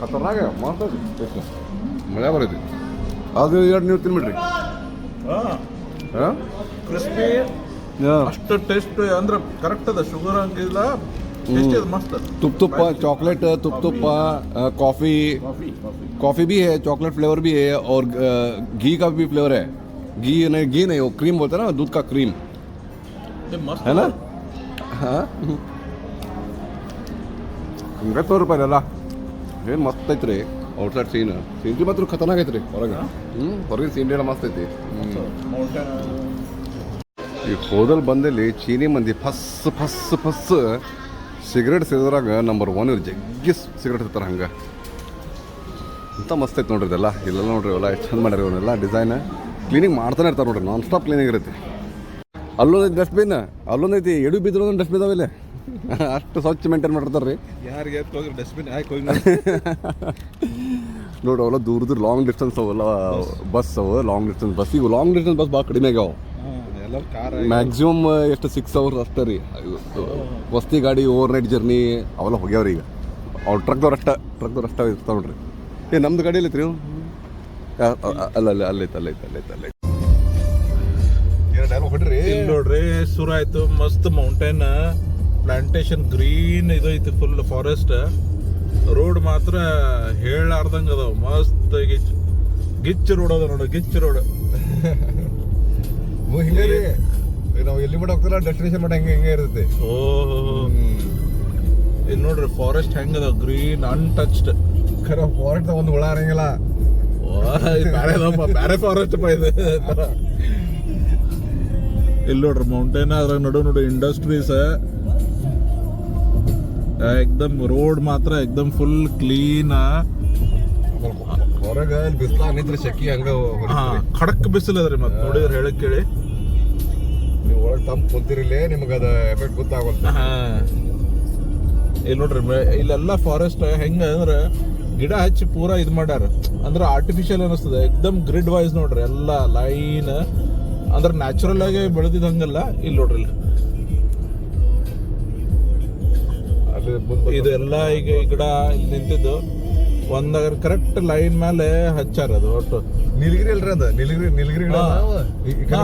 खतरनाक है, मस्त है, मजा बरೈತಿ. ಅದು 2 ನೀವು ತಿನ್ಬಿಡ್ರಿ. ಕ್ರಿಸ್ಪಿ ಅಷ್ಟು ಟೇಸ್ಟ್ ಅಂದ್ರೆ ಕರೆಕ್ಟ್ ಅದ. ಶುಗರ್ ಹಂಗಿಲ್ಲ, ಟೇಸ್ಟ್ ಇದೆ ಮಸ್ತ್. ತುಪ್ಪ चॉकलेट तुप कॉफ़ी भी है, चॉकलेट फ्लेवर भी है और घी का भी फ्लेवर है. घी नहीं वो क्रीम बोलते हैं ना, दूध का क्रीम है ना. हाँ ಹಂಗೆ ₹100 ಏನು ಮಸ್ತ್ ಐತ್ರಿ. ಔಟ್ಸೈಡ್ ಸೀನ್ರಿ ಮಾತ್ರ ಖತರ್ನಾಕ್ ಐತ್ರಿ. ಹೊರಗೆ ಹೊರಗಿನ ಸೀನ್ರಿ ಎಲ್ಲ ಮಸ್ತ್ ಐತಿ. ಈ ಹೋದಲ್ಲಿ ಬಂದಲ್ಲಿ ಚೀನಿ ಮಂದಿ ಫಸ್ ಸಿಗರೇಟ್ ಸೇದ್ರಾಗ ನಂಬರ್ 1 ಇವ್ರು. ಜಗ್ಗಿ ಸಿಗರೇಟ್ ಇರ್ತಾರೆ. ಹಂಗೆ ಅಂತ ಮಸ್ತ್ ಐತೆ ನೋಡ್ರಿ. ಇದೆಲ್ಲ ಇಲ್ಲೆಲ್ಲ ನೋಡ್ರಿ ಎಲ್ಲ ಎಷ್ಟು ಚಂದ ಮಾಡ್ಯಾರ. ಇವನ್ನೆಲ್ಲ ಡಿಸೈನ್ ಕ್ಲೀನಿಂಗ್ ಮಾಡ್ತಾನೆ ಇರ್ತಾರೆ ನೋಡ್ರಿ. ನಾನ್ ಸ್ಟಾಪ್ ಕ್ಲೀನಿಂಗ್ ಇರುತ್ತೆ. ಅಲ್ಲೊಂದೈತಿ ಡಸ್ಟ್ಬಿನ್, ಅಲ್ಲೊಂದೈತಿ ಎಡು ಬಿದ್ರು ಒಂದು ಡಸ್ಟ್ಬಿನ್ ಅದಾವಿಲ್ಲ. ಅಷ್ಟು ಸ್ವಚ್ಛ ಮೇಂಟೈನ್ ಮಾಡಿರ್ತಾರೆ ರೀ. ಯಾರಿಗೆ ಡಸ್ಟ್ಬಿನ್ ಹಾಕಿ ನೋಡು ಅವೆಲ್ಲ ದೂರ ಲಾಂಗ್ ಡಿಸ್ಟೆನ್ಸ್ ಅವೆಲ್ಲ ಬಸ್ ಅವು ಲಾಂಗ್ ಡಿಸ್ಟೆನ್ಸ್ ಬಸ್ ಈಗ ಲಾಂಗ್ ಡಿಸ್ಟೆನ್ಸ್ ಬಸ್ ಭಾಳ ಕಡಿಮೆ ಆಗ್ಯಾವ ಎಲ್ಲ ಕಾರ್ ಮ್ಯಾಕ್ಸಿಮಮ್ ಎಷ್ಟು 6 hours ಅಷ್ಟೇ ರೀ ವಸ್ತಿ ಗಾಡಿ ಓವರ್ ನೈಟ್ ಜರ್ನಿ ಅವೆಲ್ಲ ಹೋಗ್ಯಾವ್ರಿ ಈಗ ಅವ್ರು ಟ್ರಕ್ದವ್ರು ಅಷ್ಟ ಇರ್ತಾವ ನೋಡ್ರಿ ನಮ್ದು ಗಾಡಿ ಐತ್ರಿ ಅಲ್ಲೈತೆ ಹೊಡ್ರಿ ನೋಡ್ರಿ ಶುರು ಆಯ್ತು ಮಸ್ತ್ ಮೌಂಟೇನ್ ಪ್ಲಾಂಟೇಶನ್ ಗ್ರೀನ್ ಇದು ಐತಿ ಫುಲ್ ಫಾರೆಸ್ಟ್ ರೋಡ್ ಮಾತ್ರ ಹೇಳಾರ್ದಂಗ ಅದಾವ ಮಸ್ತ್ ಗಿಚ್ಚು ರೋಡ್ ಅದ ನೋಡ ಗಿಚ್ಚು ರೋಡ್ ಹಿಂಗೆ ರೀ ನಾವು ಎಲ್ಲಿ ಮಟ್ಟ ಹೋಗ್ತಾರ ಡೆಸ್ಟಿನೇಷನ್ ಮಟ್ಟ ಹಿಂಗೆ ಇರುತ್ತೆ ಓಹೋ ಇಲ್ಲಿ ನೋಡ್ರಿ ಫಾರೆಸ್ಟ್ ಹೆಂಗದ ಗ್ರೀನ್ ಅನ್ಟಚ್ಡ್ ಖರೆ ಫಾರೆಸ್ಟ್ ಒಂದು ಹುಳ ಅರಂಗಿಲ್ಲ ಬ್ಯಾರೆ ಫಾರೆಸ್ಟ್ ಇದೆ ಇಲ್ಲಿ ನೋಡ್ರಿ ಮೌಂಟೇನ್ ಅದ್ರಾಗ ನೋಡು ಇಂಡಸ್ಟ್ರೀಸ್ ಎಕ್ದಮ್ ರೋಡ್ ಮಾತ್ರ ಎಕ್ದಮ್ ಫುಲ್ ಕ್ಲೀನ್ ಹೊರಗ ಬಿಸಿಲಾಗ ನಿಂತ್ರ ಶೆಕಿ ಹಂಗ ಖಡಕ್ ಬಿಸಿಲು ಅದ್ರಿ ಮತ್ತೆ ನೋಡಿದ್ರೆ ಹೇಳಕ್ ಕೇಳಿ ನೀವು ಒಳಗೆ ತಂಪು ಕುಂತಿರಿಲ್ಲೇ ನಿಮ್ಗೆ ಅದ ಎಫೆಕ್ಟ್ ಗೊತ್ತಾಗುತ್ತೆ ಇಲ್ಲಿ ನೋಡ್ರಿ ಇಲ್ಲೆಲ್ಲ ಫಾರೆಸ್ಟ್ ಹೆಂಗ ಅಂದ್ರ ಗಿಡ ಹಚ್ಚಿ ಪೂರಾ ಇದ್ ಮಾಡ್ಯಾರ ಅಂದ್ರ ಆರ್ಟಿಫಿಷಿಯಲ್ ಅನಿಸ್ತದೆ ಎಕ್ದಮ್ ಗ್ರಿಡ್ ವೈಸ್ ನೋಡ್ರಿ ಎಲ್ಲ ಲೈನ್ ಅಂದ್ರ ನ್ಯಾಚುರಲ್ ಆಗಿ ಬೆಳೆದಿದ್ದಂಗಲ್ಲ ಇಲ್ಲಿ ನೋಡ್ರಿ ಇದೆಲ್ಲ ಈಗ ಈ ಗಿಡ ಇಲ್ಲಿ ನಿಂತಿದ್ದು ಒಂದಾಗ ಕರೆಕ್ಟ್ ಲೈನ್ ಮೇಲೆ ಹಚ್ಚಾರ ಅದು ಒಟ್ಟು ನೀಲಗಿರಿ ಅಲ್ರಿ ಅದ ನೀಲಗಿರಿ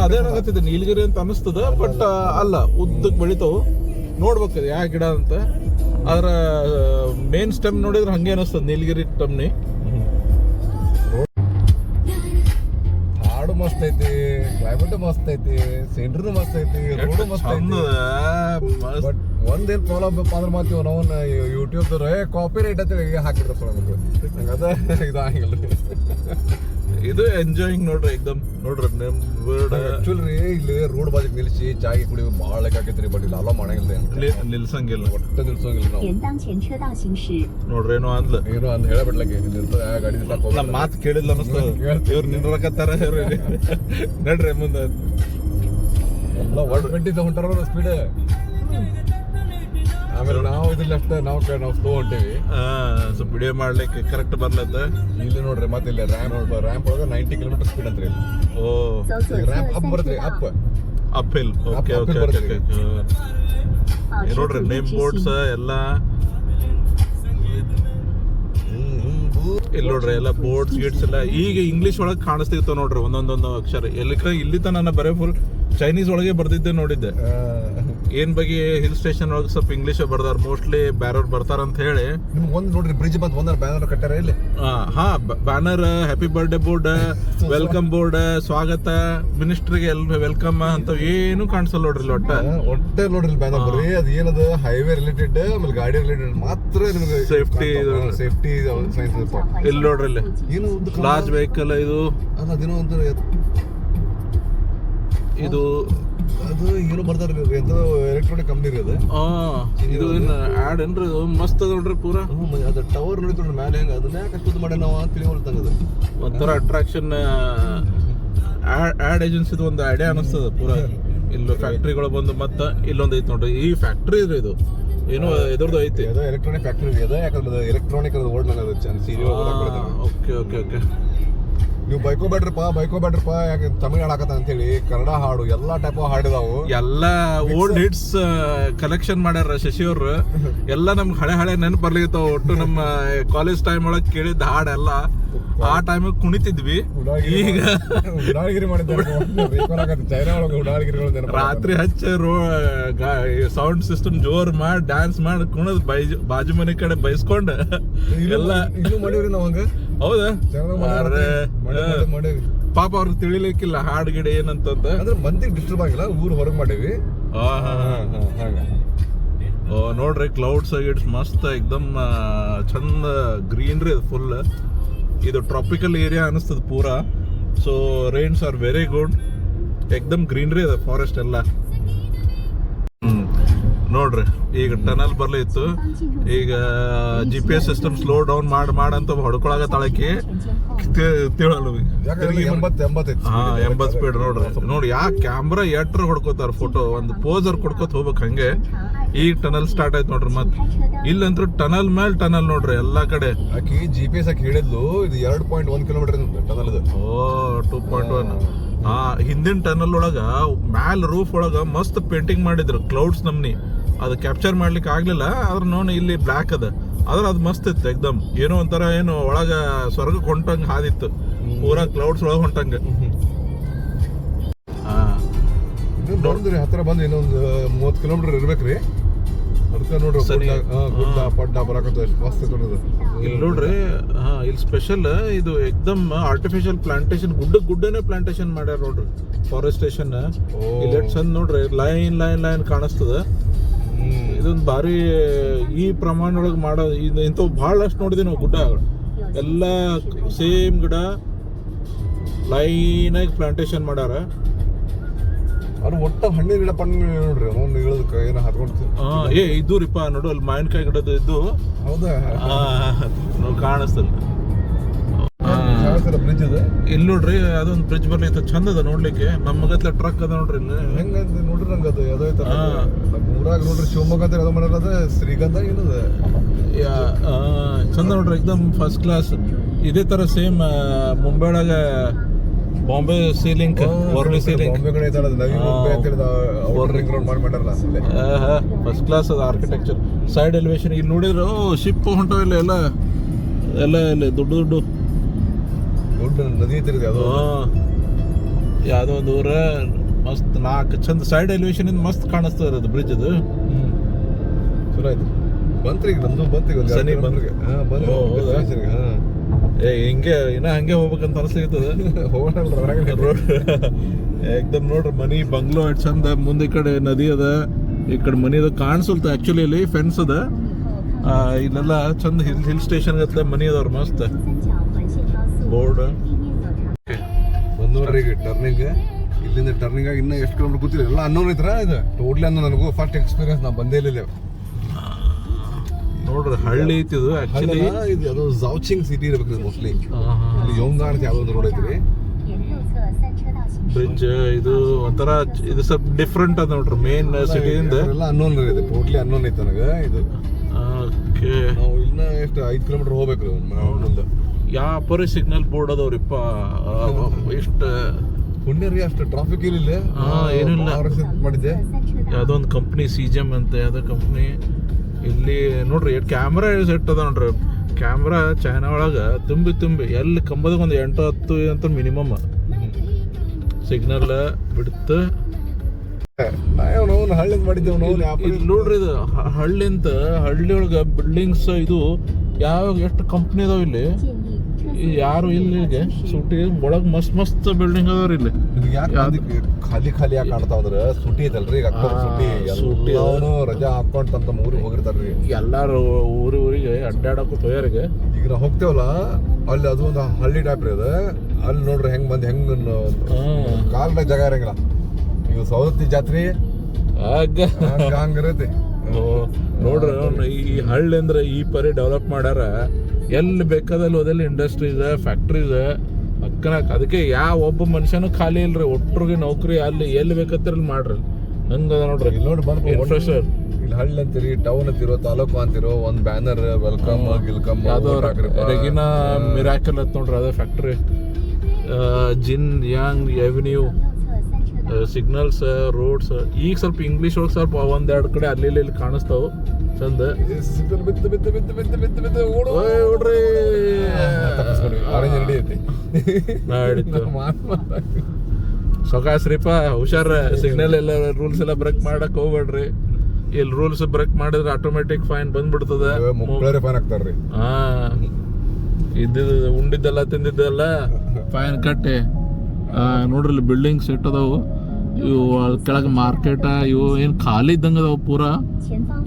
ಅದೇನಾಗತ್ತಿದೆ ನೀಲಗಿರಿ ಅಂತ ಅನಿಸ್ತದ ಬಟ್ ಅಲ್ಲ ಉದ್ದಕ್ ಬೆಳಿತಾವು ನೋಡ್ಬೇಕದು ಯಾವ ಗಿಡ ಅಂತ ಅದ್ರ ಮೇನ್ ಸ್ಟೆಮ್ ನೋಡಿದ್ರೆ ಹಂಗೆ ಅನಿಸ್ತದ ನೀಲಗಿರಿ ಸ್ಟೆಮ್ನಿ ಹಾಡು ಮಸ್ತ್ ಐತಿ ಕ್ಲೈಮೇಟ್ ಮಸ್ತ್ ಐತಿ ಸೀನರಿ ಮಸ್ತ್ ಐತಿ ರೋಡ್ ಮಸ್ತ್ ಐತಿ ಬಟ್ ಒಂದೇನ್ ಪ್ರಾಬ್ಲಮ್ ಅಂದ್ರೆ ಮಾತು ನಾವು ಯೂಟ್ಯೂಬ್ ಕಾಪಿ ರೈಟ್ ಅಂತ ಹಾಕಿದ್ರು ನಂಗೆ ಅದ ಇದಾಗಿಲ್ಲ ಇದು ಎಂಜಾಯಿಂಗ್ ನೋಡ್ರಿ ಎಕ್ದಮ್ ನೋಡ್ರಿ ಆಕ್ಚುಲಿ ಇಲ್ಲಿ ರೋಡ್ ಬಾಜು ನಿಲ್ಸಿ ಚಾಗಿ ಕುಡಿ ಭಾಳ ಲೆಕ್ಕ ಆಕೈತ್ರಿ ಬಟ್ ಇಲ್ಲಿ ಅಲ್ಲ ಮಾಡಂಗಿಲ್ಲ ನಿಲ್ಸಂಗಿಲ್ಲ ಒಟ್ಟ ನಿಲ್ಸಂಗಿಲ್ಲ ನಾವು ನೋಡ್ರಿ ಏನೋ ಅಂದ್ಲ ಏನೋ ಅಂದ್ ಹೇಳಬಿಡ್ಲಕ್ಕೆ ಗಾಡಿ ನಮ್ಮ ಮಾತು ಕೇಳಿಲ್ಲ ಅನಿಸ್ತ ಇವ್ರು ನಿಂದ್ರಕತ್ತಾರ ನಡ್ರಿ ಮುಂದೆ ಎಲ್ಲ 120 ಹೊಂಟಾರ ಸ್ಪೀಡ್ ಆಮೇಲೆ ನಾವು ಇದ್ರಲ್ಲಿ ಅಷ್ಟೇ ನಾವು ಸ್ಲೋ ಹೊಂಟೇವಿ ಸ್ವಲ್ಪ ವಿಡಿಯೋ ಮಾಡ್ಲಿಕ್ಕೆ ಕರೆಕ್ಟ್ ಬರ್ಲತ್ತ ಇಲ್ಲಿ ನೋಡ್ರಿ ಮತ್ತೆ ಇಲ್ಲಿ ರ್ಯಾಂಪ್ ಒಳಗೆ 90 ಕಿಲೋಮೀಟರ್ ಸ್ಪೀಡ್ ಅಂತ್ರಿ ಓ ರ್ಯಾಂಪ್ ಅಪ್ ಬರ್ತರಿ ಅಪ್ ಹಿಲ್ ಓಕೆ ನೋಡ್ರಿ ನೇಮ್ ಬೋರ್ಡ್ಸ್ ಎಲ್ಲ ಇಲ್ಲಿ ನೋಡ್ರಿ ಎಲ್ಲ ಬೋರ್ಡ್ಸ್ ಗೇಟ್ಸ್ ಎಲ್ಲ ಈಗ ಇಂಗ್ಲಿಷ್ ಒಳಗೆ ಕಾಣಿಸ್ತಿರ್ತಾವ ನೋಡ್ರಿ ಒಂದೊಂದೊಂದು ಅಕ್ಷರ ಇಲ್ಲಿ ತನ ಬರೇ ಫುಲ್ ಚೈನೀಸ್ ಒಳಗೆ ಬರ್ದಿದ್ದೆ ನೋಡಿದ್ದೆ ಏನ್ ಬಗ್ಗೆ ಹಿಲ್ ಸ್ಟೇಷನ್ ಒಳಗೆ ಸ್ವಲ್ಪ ಇಂಗ್ಲಿಷ್ ಬರ್ದಾರ ಮೋಸ್ಟ್ಲಿ ಬ್ಯಾರವ್ರು ಬರ್ತಾರ ಅಂತ ಹೇಳಿ ನಿಮ್ಗೆ ಒಂದ್ ನೋಡ್ರಿ ಬ್ರಿಡ್ಜ್ ಬಂದ್ ಒಂದರ ಬ್ಯಾನರ್ ಕಟ್ಟಾರ ಇಲ್ಲಿ ಹಾ banner happy birthday board welcome board ಸ್ವಾಗತ ಮಿನಿಸ್ಟ್ರಿಗೆ ವೆಲ್ಕಮ್ ಅಂತ ಏನು ಕಾಣಿಸಲ್ಲ ನೋಡ್ರಿ ಒಟ್ಟೆ ನೋಡ್ರಿ ಬ್ಯಾನರ್ ಬರ್ರಿ ಅದ್ ಏನದ ಹೈವೇ ರಿಲೇಟೆಡ್ ಆಮೇಲೆ ಗಾಡಿ ರಿಲೇಟೆಡ್ ಮಾತ್ರ ನಿಮ್ಗೆ ಸೇಫ್ಟಿ ಸೈನ್ಸ್ ಇಲ್ಲಿ ನೋಡ್ರಿ ಇಲ್ಲಿ ಏನು ಲಾರ್ಜ್ ವೆಹಿಕಲ್ ಇದು ಅದೇನೋ ಅಂತ ಇದು ಅದು ಏನು ಬರ್ತಾರ ಎಲೆಕ್ಟ್ರಾನಿಕ್ ಕಂಪ್ನಿ ರೀ ಅದು ಇದು ಆಡ್ ಏನ್ರಿ ಮಸ್ತ್ ಅದ ನೋಡ್ರಿ ಪೂರಾ ಅದು ಟವರ್ ನೋಡಿದ್ರು ಮೇಲೆ ಹೆಂಗ ಅದನ್ನ ಯಾಕೆ ಅಷ್ಟು ಮಾಡಿ ನಾವು ತಿಳಿವಲ್ತಂಗದ ಒಂಥರ ಅಟ್ರಾಕ್ಷನ್ ಆಡ್ ಏಜೆನ್ಸಿದು ಒಂದು ಐಡಿಯಾ ಅನಿಸ್ತದ ಪೂರಾ ಇಲ್ಲಿ ಫ್ಯಾಕ್ಟ್ರಿಗಳು ಬಂದು ಮತ್ತ ಇಲ್ಲೊಂದು ಐತಿ ನೋಡ್ರಿ ಈ ಫ್ಯಾಕ್ಟ್ರಿ ಇದ್ರಿ ಇದು ಏನೋ ಎದುರ್ದು ಐತಿ ಅದು ಎಲೆಕ್ಟ್ರಾನಿಕ್ ಫ್ಯಾಕ್ಟ್ರಿ ಅದ ಯಾಕಂದ್ರೆ ಎಲೆಕ್ಟ್ರಾನಿಕ್ ಅದು ಓಲ್ಡ್ ಓಕೆ ನೀವು ಬೈಕೋ ಬ್ಯಾಡ್ರಪ್ಪ ಯಾಕೆ ತಮಿಳ್ ಹಾಕತ್ತ ಅಂತೇಳಿ ಕನ್ನಡ ಹಾಡು ಎಲ್ಲಾ ಟೈಪ್ ಹಾಡಿದಾವು ಎಲ್ಲ ಓಲ್ಡ್ ಹಿಟ್ಸ್ ಕಲೆಕ್ಷನ್ ಮಾಡ್ಯಾರ ಶಶಿ ಅವ್ರು ಎಲ್ಲ ನಮ್ಗೆ ಹಳೆ ನೆನಪು ಬರ್ಲಿತ್ತಾವ ಒಟ್ಟು ನಮ್ಮ ಕಾಲೇಜ್ ಟೈಮ್ ಒಳಗೆ ಕೇಳಿದ್ದ ಹಾಡೆಲ್ಲ ಆ ಟೈಮ್ ಕುಣಿತಿದ್ವಿ ಈಗ ಉಡಾಳಗಿರಿ ರಾತ್ರಿ ಹಚ್ಚ ಸೌಂಡ್ ಸಿಸ್ಟಮ್ ಜೋರ್ ಮಾಡಿ ಡ್ಯಾನ್ಸ್ ಮಾಡಿ ಕುಣದ್ ಬಾಜು ಮನೆ ಕಡೆ ಬೈಸ್ಕೊಂಡ್ ಎಲ್ಲ ಇನ್ನೂ ಮಾಡಿವ್ರಿ ನಾವಂಗ ಹೌದಾ ಪಾಪ ಅವ್ರಿಗೆ ತಿಳಿಲಿಕ್ಕಿಲ್ಲ ಹಾಡ್ ಗಿಡ ಏನಂತಂದ ಅಂದ್ರೆ ಮಂದಿಗೆ ಡಿಸ್ಟರ್ಬ್ ಆಗಿಲ್ಲ ಊರ್ ಹೊರಗೆ ಮಾಡೇವಿ ನೋಡ್ರಿ ಕ್ಲೌಡ್ಸ್ ಗಿಡ್ಸ್ ಮಸ್ತ್ ಎಕ್ದಮ್ ಚಂದ ಗ್ರೀನ್ರಿ ಫುಲ್ ಇದು ಟ್ರಾಪಿಕಲ್ ಏರಿಯಾ ಅನಿಸ್ತದ ಪೂರಾ so rains are very good ಎಕ್ದಮ್ ಗ್ರೀನ್ರಿ ಅದ ಫಾರೆಸ್ಟ್ ಎಲ್ಲ ನೋಡ್ರಿ ಈಗ ಟನಲ್ ಬರ್ಲಿ ಇತ್ತು, ಈಗ GPS ಸಿಸ್ಟಮ್ ಸ್ಲೋ ಡೌನ್ ಮಾಡಂತ ಹೊಡ್ಕೊಳಗ ತಾಳಕಿ ತಿಳಲ್ಲ. 80 ಸ್ಪೀಡ್ ನೋಡ್ರಿ. ನೋಡಿ ಯಾ ಕ್ಯಾಮ್ರಾ ಎಟ್ರ ಹೊಡ್ಕೋತಾರ ಫೋಟೋ, ಒಂದು ಪೋಸರ್ ಕೊಡ್ಕೋತ ಹೋಗ್ಬೇಕು ಹಂಗೆ. ಈಗ ಟನಲ್ ಸ್ಟಾರ್ಟ್ ಆಯ್ತು ನೋಡ್ರಿ. ಮತ್ ಇಲ್ಲಂತೂ ಟನಲ್ ಮೇಲೆ ಟನಲ್ ನೋಡ್ರಿ ಎಲ್ಲಾ ಕಡೆ. ಆಕಿ GPS ಆಕಿ ಹೇಳಿದ್ಲು ಇದು 2.1 ಕಿಲೋಮೀಟರ್ ಟನಲ್ ಇದು. ಓ 2.1. ಹಿಂದಿನ ಟನಲ್ ಒಳಗ ಮ್ಯಾಲ್ ರೂಫ್ ಒಳಗ ಮಸ್ತ್ ಪೇಂಟಿಂಗ್ ಮಾಡಿದ್ರು ಕ್ಲೌಡ್ಸ್ ನಮ್ನಿ. ಅದು ಕ್ಯಾಪ್ಚರ್ ಮಾಡ್ಲಿಕ್ಕೆ ಆಗ್ಲಿಲ್ಲ, ಅದ್ರ ನೋಡಿ ಇಲ್ಲಿ ಬ್ಲ್ಯಾಕ್ ಅದ, ಆದ್ರೆ ಅದು ಮಸ್ತ್ ಇತ್ತು ಎಕ್ದಮ್. ಏನೋ ಒಂಥರ ಏನು ಒಳಗ ಸ್ವರ್ಗಕ್ಕೆ ಹೊಂಟಂಗ ಹಾದಿತ್ತು, ಪೂರಾ ಕ್ಲೌಡ್ಸ್ ಒಳಗ ಹೊಂಟಂಗ. ನೋಡಿದ್ರಿ ಹತ್ರ ಬಂದು ಇನ್ನೊಂದು 30 ಕಿಲೋಮೀಟರ್ ಇರ್ಬೇಕ್ರಿ. ಅದಕ್ಕೆ ನೋಡ್ರಿ ಗುಡ್ಡ ಪಡ್ಡ ಬರಾಕತ್ತ ಎಷ್ಟು ಮಸ್ತ್ ಇತ್ತು. ಇಲ್ಲಿ ನೋಡ್ರಿ ಇಲ್ಲಿ ಸ್ಪೆಷಲ್ ಇದು ಎಕ್ದಮ್ ಆರ್ಟಿಫಿಷಿಯಲ್ ಪ್ಲಾಂಟೇಶನ್, ಗುಡ್ಡನೇ ಪ್ಲಾಂಟೇಶನ್ ಮಾಡ್ಯಾರ ನೋಡ್ರಿ. ಫಾರೆಸ್ಟೇಷನ್ ಇಲ್ಲಿ ಚಂದ ನೋಡ್ರಿ, ಲೈನ್ ಲೈನ್ ಲೈನ್ ಕಾಣಿಸ್ತದ. ಇದೊಂದು ಭಾರಿ ಈ ಪ್ರಮಾಣ ಒಳಗೆ ಮಾಡೋ ಇಂಥವು ಭಾಳಷ್ಟು ನೋಡಿದ್ವಿ ನಾವು. ಗುಡ್ಡ ಎಲ್ಲ ಸೇಮ್ ಗಿಡ ಲೈನ್ ಆಗಿ ಪ್ಲಾಂಟೇಶನ್ ಮಾಡ್ಯಾರ. ಅವ್ರು ಒಟ್ಟು ಹಣ್ಣಿನ ಗಿಡ ಪಣ್ಣ ನೋಡ್ರಿ, ಅವ್ನು ಇಳದಕ್ಕೆ ಏನೋ ಹತ್ಕೊಂಡು ಇದು ರೀಪ ನೋಡು ಅಲ್ಲಿ ಮಾವಿನಕಾಯಿ ಗಿಡದ ಇದ್ದು. ಹೌದಾ ನಾವು ಕಾಣಿಸ್ತಲ್ಲ ಬ್ರಿಡ್ಜ್ ಇದೆ ಇಲ್ಲಿ ನೋಡ್ರಿ. ಅದೊಂದು ಬ್ರಿಡ್ಜ್ ಬರ್ಲಿತ್ತು, ಚಂದ ಅದ ನೋಡ್ಲಿಕ್ಕೆ. ನಮ್ಮ ಮಗತ್ಲೆ ಟ್ರಕ್ ಅದ ನೋಡ್ರಿ ಇಲ್ಲಿ. ಹೆಂಗಂತ ನೋಡ್ರಿ ನಂಗೆ ಅದು ಯಾವ್ದೋ ನಮ್ಮ ಊರಾಗ ನೋಡ್ರಿ ಶಿವಮೊಗ್ಗ ಅಂತ ಯಾವ್ದೋ ಮಾಡೋದ ಶ್ರೀಗಂಧ ಏನದ ಚಂದ ನೋಡ್ರಿ, ಎಕ್ದಮ್ ಫಸ್ಟ್ ಕ್ಲಾಸ್. ಇದೇ ತರ ಸೇಮ್ ಮುಂಬೈ ಒಳಗ Bombay ceiling, Warli ceiling first class ಅದ ಆರ್ಕಿಟೆಕ್ಚರ್. ಸೈಡ್ ಎಲಿವೇಶನ್ ಇಲ್ಲಿ ನೋಡಿದ್ರು ಶಿಪ್ ಹೊಂಟವಿಲ್ಲ, ಎಲ್ಲ ಎಲ್ಲ ಇಲ್ಲ ದೊಡ್ಡ ದೊಡ್ಡ ನದಿ ಐತಿರಿ. ಅದು ಯಾವ್ದೋ ಒಂದು ಊರ ಮಸ್ತ್ 4 ಚಂದ ಸೈಡ್ ಎಲಿವೇಶನ್ ಇಂದ ಮಸ್ತ್ ಕಾಣಿಸ್ತದ ಅದು ಬ್ರಿಡ್ಜ್. ಅದು ಚಲೋ ಆಯ್ತು. ಬಂತ್ರಿ ಈಗ ನಮ್ದು ಬಂತ್ರಿ ಸನಿ ಬಂದ್ರಿಗೆ. ಹಿಂಗೆ ಇನ್ನ ಹಂಗೆ ಹೋಗ್ಬೇಕಂತ ಅನಿಸ್ಲಿರ್ತದ. ರೋಡ್ ಏಕ್ದಮ್ ನೋಡ್ರಿ, ಮನಿ ಬಂಗ್ಲೋ ಎಷ್ಟು ಚಂದ. ಮುಂದೆ ಈ ಕಡೆ ನದಿ ಅದ, ಈ ಕಡೆ ಮನಿ ಅದ ಕಾಣಿಸುತ್ತೆ. ಆಕ್ಚುಲಿ ಇಲ್ಲಿ ಫೆನ್ಸ್ ಅದ. ಇಲ್ಲೆಲ್ಲ ಚಂದ ಹಿಲ್ ಸ್ಟೇಷನ್ ಗತ್ಲೆ ಮನಿ ಅದಾವ್ರ ಮಸ್ತ್ ಬೋರ್ಡ್. ಬಂದ್ ನೋಡ್ರಿ ಈಗ ಟರ್ನಿಂಗ್. ಇಲ್ಲಿಂದ ಟರ್ನಿಂಗ್ ಆಗಿ ಇನ್ನ ಎಷ್ಟು ಕಿಲೋಮೀಟರ್ ಗೊತ್ತಿಲ್ಲ, ಎಲ್ಲ ಅನ್ನೋನ್ ಐತ್ರ ಇದು ಟೋಟ್ಲಿ ಅನ್ನೋ. ನನಗೂ ಫಸ್ಟ್ ಎಕ್ಸ್ಪೀರಿಯನ್ಸ್, ನಾ ಬಂದೇ ಇಲ್ಲ ನೋಡ್ರಿ. ಹಳ್ಳಿ ಐತಿ ಇದು ಆಕ್ಚುಲಿ. ಇದು ಅದು ಜೌಚಿಂಗ್ ಸಿಟಿ ಇರ್ಬೇಕು ಮೋಸ್ಟ್ಲಿ. ಇಲ್ಲಿ ಯೋಂಗಾನ್ ಅಂತ ಯಾವ್ದೊಂದು ರೋಡ್ ಐತ್ರಿ. ಬ್ರಿಡ್ಜ್ ಇದು ಒಂಥರ ಇದು ಸ್ವಲ್ಪ ಡಿಫ್ರೆಂಟ್ ಅದ ನೋಡ್ರಿ ಮೇನ್ ಸಿಟಿಯಿಂದ. ಎಲ್ಲ ಅನ್ನೋನ್ ಇದೆ, ಟೋಟ್ಲಿ ಅನ್ನೋನ್ ಐತೆ ನನಗೆ ಇದು. ನಾವು ಇನ್ನ ಎಷ್ಟು 5 ಕಿಲೋಮೀಟರ್ ಹೋಗ್ಬೇಕು ಮುಂದೆ. ಯಾವ ಪರಿ ಸಿಗ್ನಲ್ ಬೋರ್ಡ್ ಅದಾವ್ರಿಪ್ಪ, ಎಷ್ಟು ಪುಣ್ಯ ರೀ. ಅಷ್ಟು ಟ್ರಾಫಿಕ್ ಇರಲಿಲ್ಲ, ಏನಿಲ್ಲ. ಮಾಡಿದ್ದೆ ಯಾವ್ದೋ ಒಂದು ಕಂಪ್ನಿ ಸಿಜೆಮ್ ಅಂತ ಯಾವ್ದೋ ಕಂಪ್ನಿ. ಇಲ್ಲಿ ನೋಡ್ರಿ ಕ್ಯಾಮ್ರಾ ಸೆಟ್ ಅದ ನೋಡ್ರಿ. ಕ್ಯಾಮ್ರಾ ಚೈನಾ ಒಳಗ ತುಂಬಿ ಎಲ್ಲಿ ಕಂಬದಾಗ ಒಂದು 8-10 ಅಂತ ಮಿನಿಮಮ್ ಸಿಗ್ನಲ್ ಬಿಡ್ತು. ಹಳ್ಳಿಂದ ಮಾಡಿದ್ದೇವೆ ನಾವು. ನೋಡ್ರಿ ಇದು ಹಳ್ಳಿ ಒಳಗ ಬಿಲ್ಡಿಂಗ್ಸ್ ಇದು ಯಾವಾಗ ಎಷ್ಟು ಕಂಪ್ನಿ ಅದಾವ ಇಲ್ಲಿ. ಯಾರು ಇಲ್ಲಿಗೆ ಸುಟಿ ಒಳಗ್ ಮಸ್ತ್ ಬಿಲ್ಡಿಂಗ್ ಅದಾವ್ರಿ ಇಲ್ಲಿ. ಖಾಲಿ ಯಾಕೆ ಕಾಣ್ತಾವಂದ್ರ ಸುಟಿ ಐತಲ್ರಿ, ಈಗ ಸುಟಿ ಅವನು ರಜಾ ಹಾಕೊಂಡ್ ಊರಿಗೆ ಹೋಗಿರ್ತಾರ್ರಿ. ಎಲ್ಲಾರು ಊರಿಗೆ ಅಡ್ಡಾಡಕ್ಕೂ ತೊಯ್ಯಾರಿಗೆ. ಈಗ ನಾವು ಹೋಗ್ತೇವಲ್ಲ ಅಲ್ಲಿ, ಅದು ಒಂದು ಹಳ್ಳಿ ಟೈಪ್ ರೀ ಅದು. ಅಲ್ಲಿ ನೋಡ್ರಿ ಹೆಂಗ್ ಕಾಲ್ದಾಗ ಜಾಗ ಇರಂಗಿಲ್ಲ. ಈಗ ಸವದತ್ತಿ ಜಾತ್ರೆ ಹಂಗಿರತ್ತೆ ನೋಡ್ರಿ. ಈ ಹಳ್ಳಿ ಅಂದ್ರೆ ಈ ಪರಿ ಡೆವಲಪ್ ಮಾಡ್ಯಾರ. ಎಲ್ಲಿ ಬೇಕಾದಲ್ಲಿ ಹೋದಲ್ಲಿ ಇಂಡಸ್ಟ್ರೀಸ್, ಫ್ಯಾಕ್ಟ್ರೀಸ್ ಅಕ್ಕನಾಕ. ಅದಕ್ಕೆ ಯಾವ ಒಬ್ಬ ಮನುಷ್ಯನೂ ಖಾಲಿ ಇಲ್ರಿ, ಒಟ್ರಿಗೆ ನೌಕರಿ ಅಲ್ಲಿ ಎಲ್ಲಿ ಬೇಕತ್ತಿರ ಮಾಡ್ರಿ. ಹಂಗದ ನೋಡ್ರಿ. ಇಲ್ಲಿ ನೋಡಿ ಬಂದ್ ಫ್ರೆಶರ್ ಇಲ್ಲಿ ಹಳ್ಳಿ ಅಂತೀರಿ, ಟೌನ್ ಅಂತಿರೋ, ತಾಲೂಕು ಅಂತಿರೋ, ಒಂದ್ ಬ್ಯಾನರ್ ವೆಲ್ಕಮ್ ಗಿಲ್ಕಮ್ ರೆಗಿನಾ ಮಿರಾಕಲ್ ಅಂತ ನೋಡ್ರಿ. ಅದೇ ಫ್ಯಾಕ್ಟ್ರಿ. ಜಿನ್ ಯಾಂಗ್ ಎವೆನ್ಯೂ, ಸಿಗ್ನಲ್ಸ್, ರೋಡ್ಸ್. ಈಗ ಸ್ವಲ್ಪ ಇಂಗ್ಲೀಷ್ ಒಳಗೆ ಸ್ವಲ್ಪ ಒಂದೆರಡು ಕಡೆ ಅಲ್ಲಿ ಇಲ್ಲಿ ಕಾಣಿಸ್ತಾವ ಚಂದ. ಓಡ್ರಿ ಸೊಕಾಸ್ರಿಪ ಹುಷಾರ. ಸಿಗ್ನಲ್ ಎಲ್ಲ ರೂಲ್ಸ್ ಎಲ್ಲ ಬ್ರೇಕ್ ಮಾಡಕ್ ಹೋಗ್ಬೇಡ್ರಿ. ಇಲ್ಲಿ ರೂಲ್ಸ್ ಬ್ರೇಕ್ ಮಾಡಿದ್ರೆ ಆಟೋಮೆಟಿಕ್ ಫೈನ್ ಬಂದ್ಬಿಡ್ತದ. ಫೈನ್ ಹಾಕ್ತಾರ್ರಿ. ಉಂಡಿದ್ದೆಲ್ಲ ತಿಂದಿದ್ದೆಲ್ಲ ಫೈನ್ ಕಟ್ಟಿ. ನೋಡ್ರಿ ಬಿಲ್ಡಿಂಗ್ಸ್ ಇಟ್ಟದವು. ಇವು ಕೆಳಗೆ ಮಾರ್ಕೆಟ ಇವು ಏನು ಖಾಲಿ ಇದ್ದಂಗೆ ಅದಾವ. ಪೂರಾ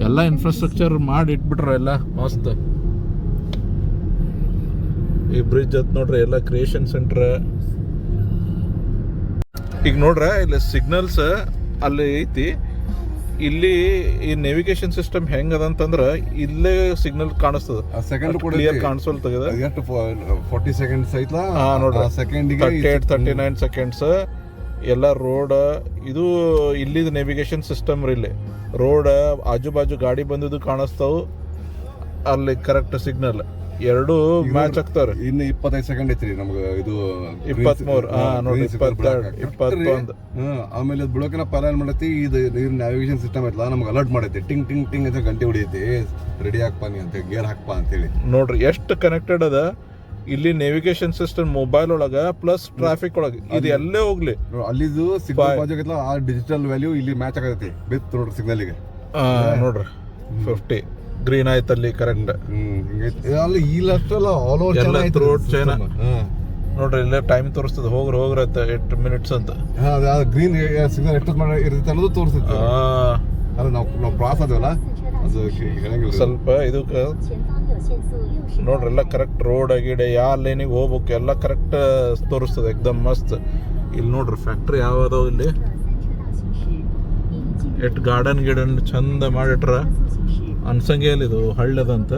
ಎಲ್ಲ ಇನ್ಫ್ರಾಸ್ಟ್ರಕ್ಚರ್ ಮಾಡಿ ಇಟ್ಬಿಟ್ರ ಎಲ್ಲ ಮಸ್ತ್. ಈ ಬ್ರಿಡ್ಜ್ ಹತ್ ನೋಡ್ರಿ ಎಲ್ಲ ಕ್ರಿಯೇಷನ್ ಸೆಂಟರ್. ಈಗ ನೋಡ್ರ ಇಲ್ಲಿ ಸಿಗ್ನಲ್ಸ್ ಅಲ್ಲಿ ಐತಿ. ಇಲ್ಲಿ ಈ ನೇವಿಗೇಷನ್ ಸಿಸ್ಟಮ್ ಹೆಂಗದ ಅಂತಂದ್ರ ಇಲ್ಲೇ ಸಿಗ್ನಲ್ ಕಾಣಿಸ್ತದ. ಸೆಕೆಂಡ್ ಕೂಡ ಕ್ಲಿಯರ್ ಕಾಣಿಸೋಲ್ ತೆಗೆದ ಎಷ್ಟು 40 ಸೆಕೆಂಡ್ಸ್ ಐತ್ಲಾ ನೋಡ್ರಿ ಸೆಕೆಂಡಿಗೆ 39 ಸೆಕೆಂಡ್ಸ್ ಎಲ್ಲ ರೋಡ್. ಇದು ಇಲ್ಲಿದ ನೇವಿಗೇಷನ್ ಸಿಸ್ಟಮ್ ರೀ. ಇಲ್ಲಿ ರೋಡ್ ಆಜು ಬಾಜು ಗಾಡಿ ಬಂದಿದ್ದು ಕಾಣಿಸ್ತಾವು, ಅಲ್ಲಿ ಕರೆಕ್ಟ್ ಸಿಗ್ನಲ್ ಎರಡು ಮ್ಯಾಚ್ ಆಗ್ತಾವ್ರಿ. ಇನ್ನು 25 ಸೆಕೆಂಡ್ ಐತ್ರಿ ನಮ್ಗೆ ಇದು 23 ನೋಡಿ 22 21. ಆಮೇಲೆ ಅದು ಬಿಡೋಕಿನ ಪೈಲ ಏನ್ ಮಾಡೈತಿ, ಇದು ನ್ಯಾವಿಗೇಷನ್ ಸಿಸ್ಟಮ್ ಐತಲ್ಲ ನಮ್ಗೆ ಅಲರ್ಟ್ ಮಾಡೈತಿ, ಟಿಂಗ್ ಟಿಂಗ್ ಟಿಂಗ್ ಅಂತ ಗಂಟೆ ಹೊಡಿಯೈತಿ, ರೆಡಿ ಹಾಕ್ಪಾ ನೀ ಅಂತ, ಗೇರ್ ಹಾಕ್ಪಾ ಅಂತೇಳಿ. ನೋಡ್ರಿ ಎಷ್ಟು ಕನೆಕ್ಟೆಡ್ ಅದ ಇಲ್ಲಿ ನೇವಿಗೇಷನ್ ಸಿಸ್ಟಮ್ ಮೊಬೈಲ್ ಒಳಗ ಪ್ಲಸ್ ಟ್ರಾಫಿಕ್ ಒಳಗ. ಇದು ಎಲ್ಲೇ ಹೋಗ್ಲಿ ಅಲ್ಲಿದು ಸಿಗ್ನಲ್ ಬಾಜು ಐತಲ್ಲ ಆ ಡಿಜಿಟಲ್ ವ್ಯಾಲ್ಯೂ ಇಲ್ಲಿ ಮ್ಯಾಚ್ ಆಗತೈತಿ ಬಿತ್ತು ನೋಡ್ರಿ ಸಿಗ್ನಲ್ಗೆ. ನೋಡ್ರಿ 50 ಗ್ರೀನ್ ಆಯ್ತಲ್ಲಿ ಕರೆಕ್ಟ್. ಅಲ್ಲಿ ಇಲ್ಲ ಅಷ್ಟಲ್ಲ ಆಲ್ ಓವರ್ ರೋಡ್ ಚೈನಾ ನೋಡ್ರಿ ಇಲ್ಲೇ ಟೈಮ್ ತೋರಿಸ್ತದ, ಹೋಗ್ರ 8 ಮಿನಿಟ್ಸ್ ಅಂತ. ಗ್ರೀನ್ ಸಿಗ್ನಲ್ ಎಷ್ಟು ಇರ್ತೈತೆ ಅನ್ನೋದು ತೋರಿಸ್ತೈತಿ. ಅದು ನಾವು ಕ್ರಾಸ್ ಆದ್ವಲ್ಲ ಅದು ಹೇಳಂಗಿಲ್ಲ ಸ್ವಲ್ಪ ಇದಕ್ಕೆ ನೋಡ್ರಿ ಎಲ್ಲ ಕರೆಕ್ಟ್ ರೋಡ್ ಗಿಡ ಯಾವ ಲೈನಿಗೆ ಹೋಗ್ಬೇಕು ಎಲ್ಲ ಕರೆಕ್ಟ್ ತೋರಿಸ್ತದೆ, ಎಕ್ದಮ್ ಮಸ್ತ್. ಇಲ್ಲಿ ನೋಡ್ರಿ ಫ್ಯಾಕ್ಟ್ರಿ ಯಾವ್ದಾವ ಇಲ್ಲಿ, ಎಷ್ಟು ಗಾರ್ಡನ್ ಚಂದ ಮಾಡಿಟ್ರ ಅನ್ಸಂಗೆ ಇದು ಹಳ್ಳದಂತ.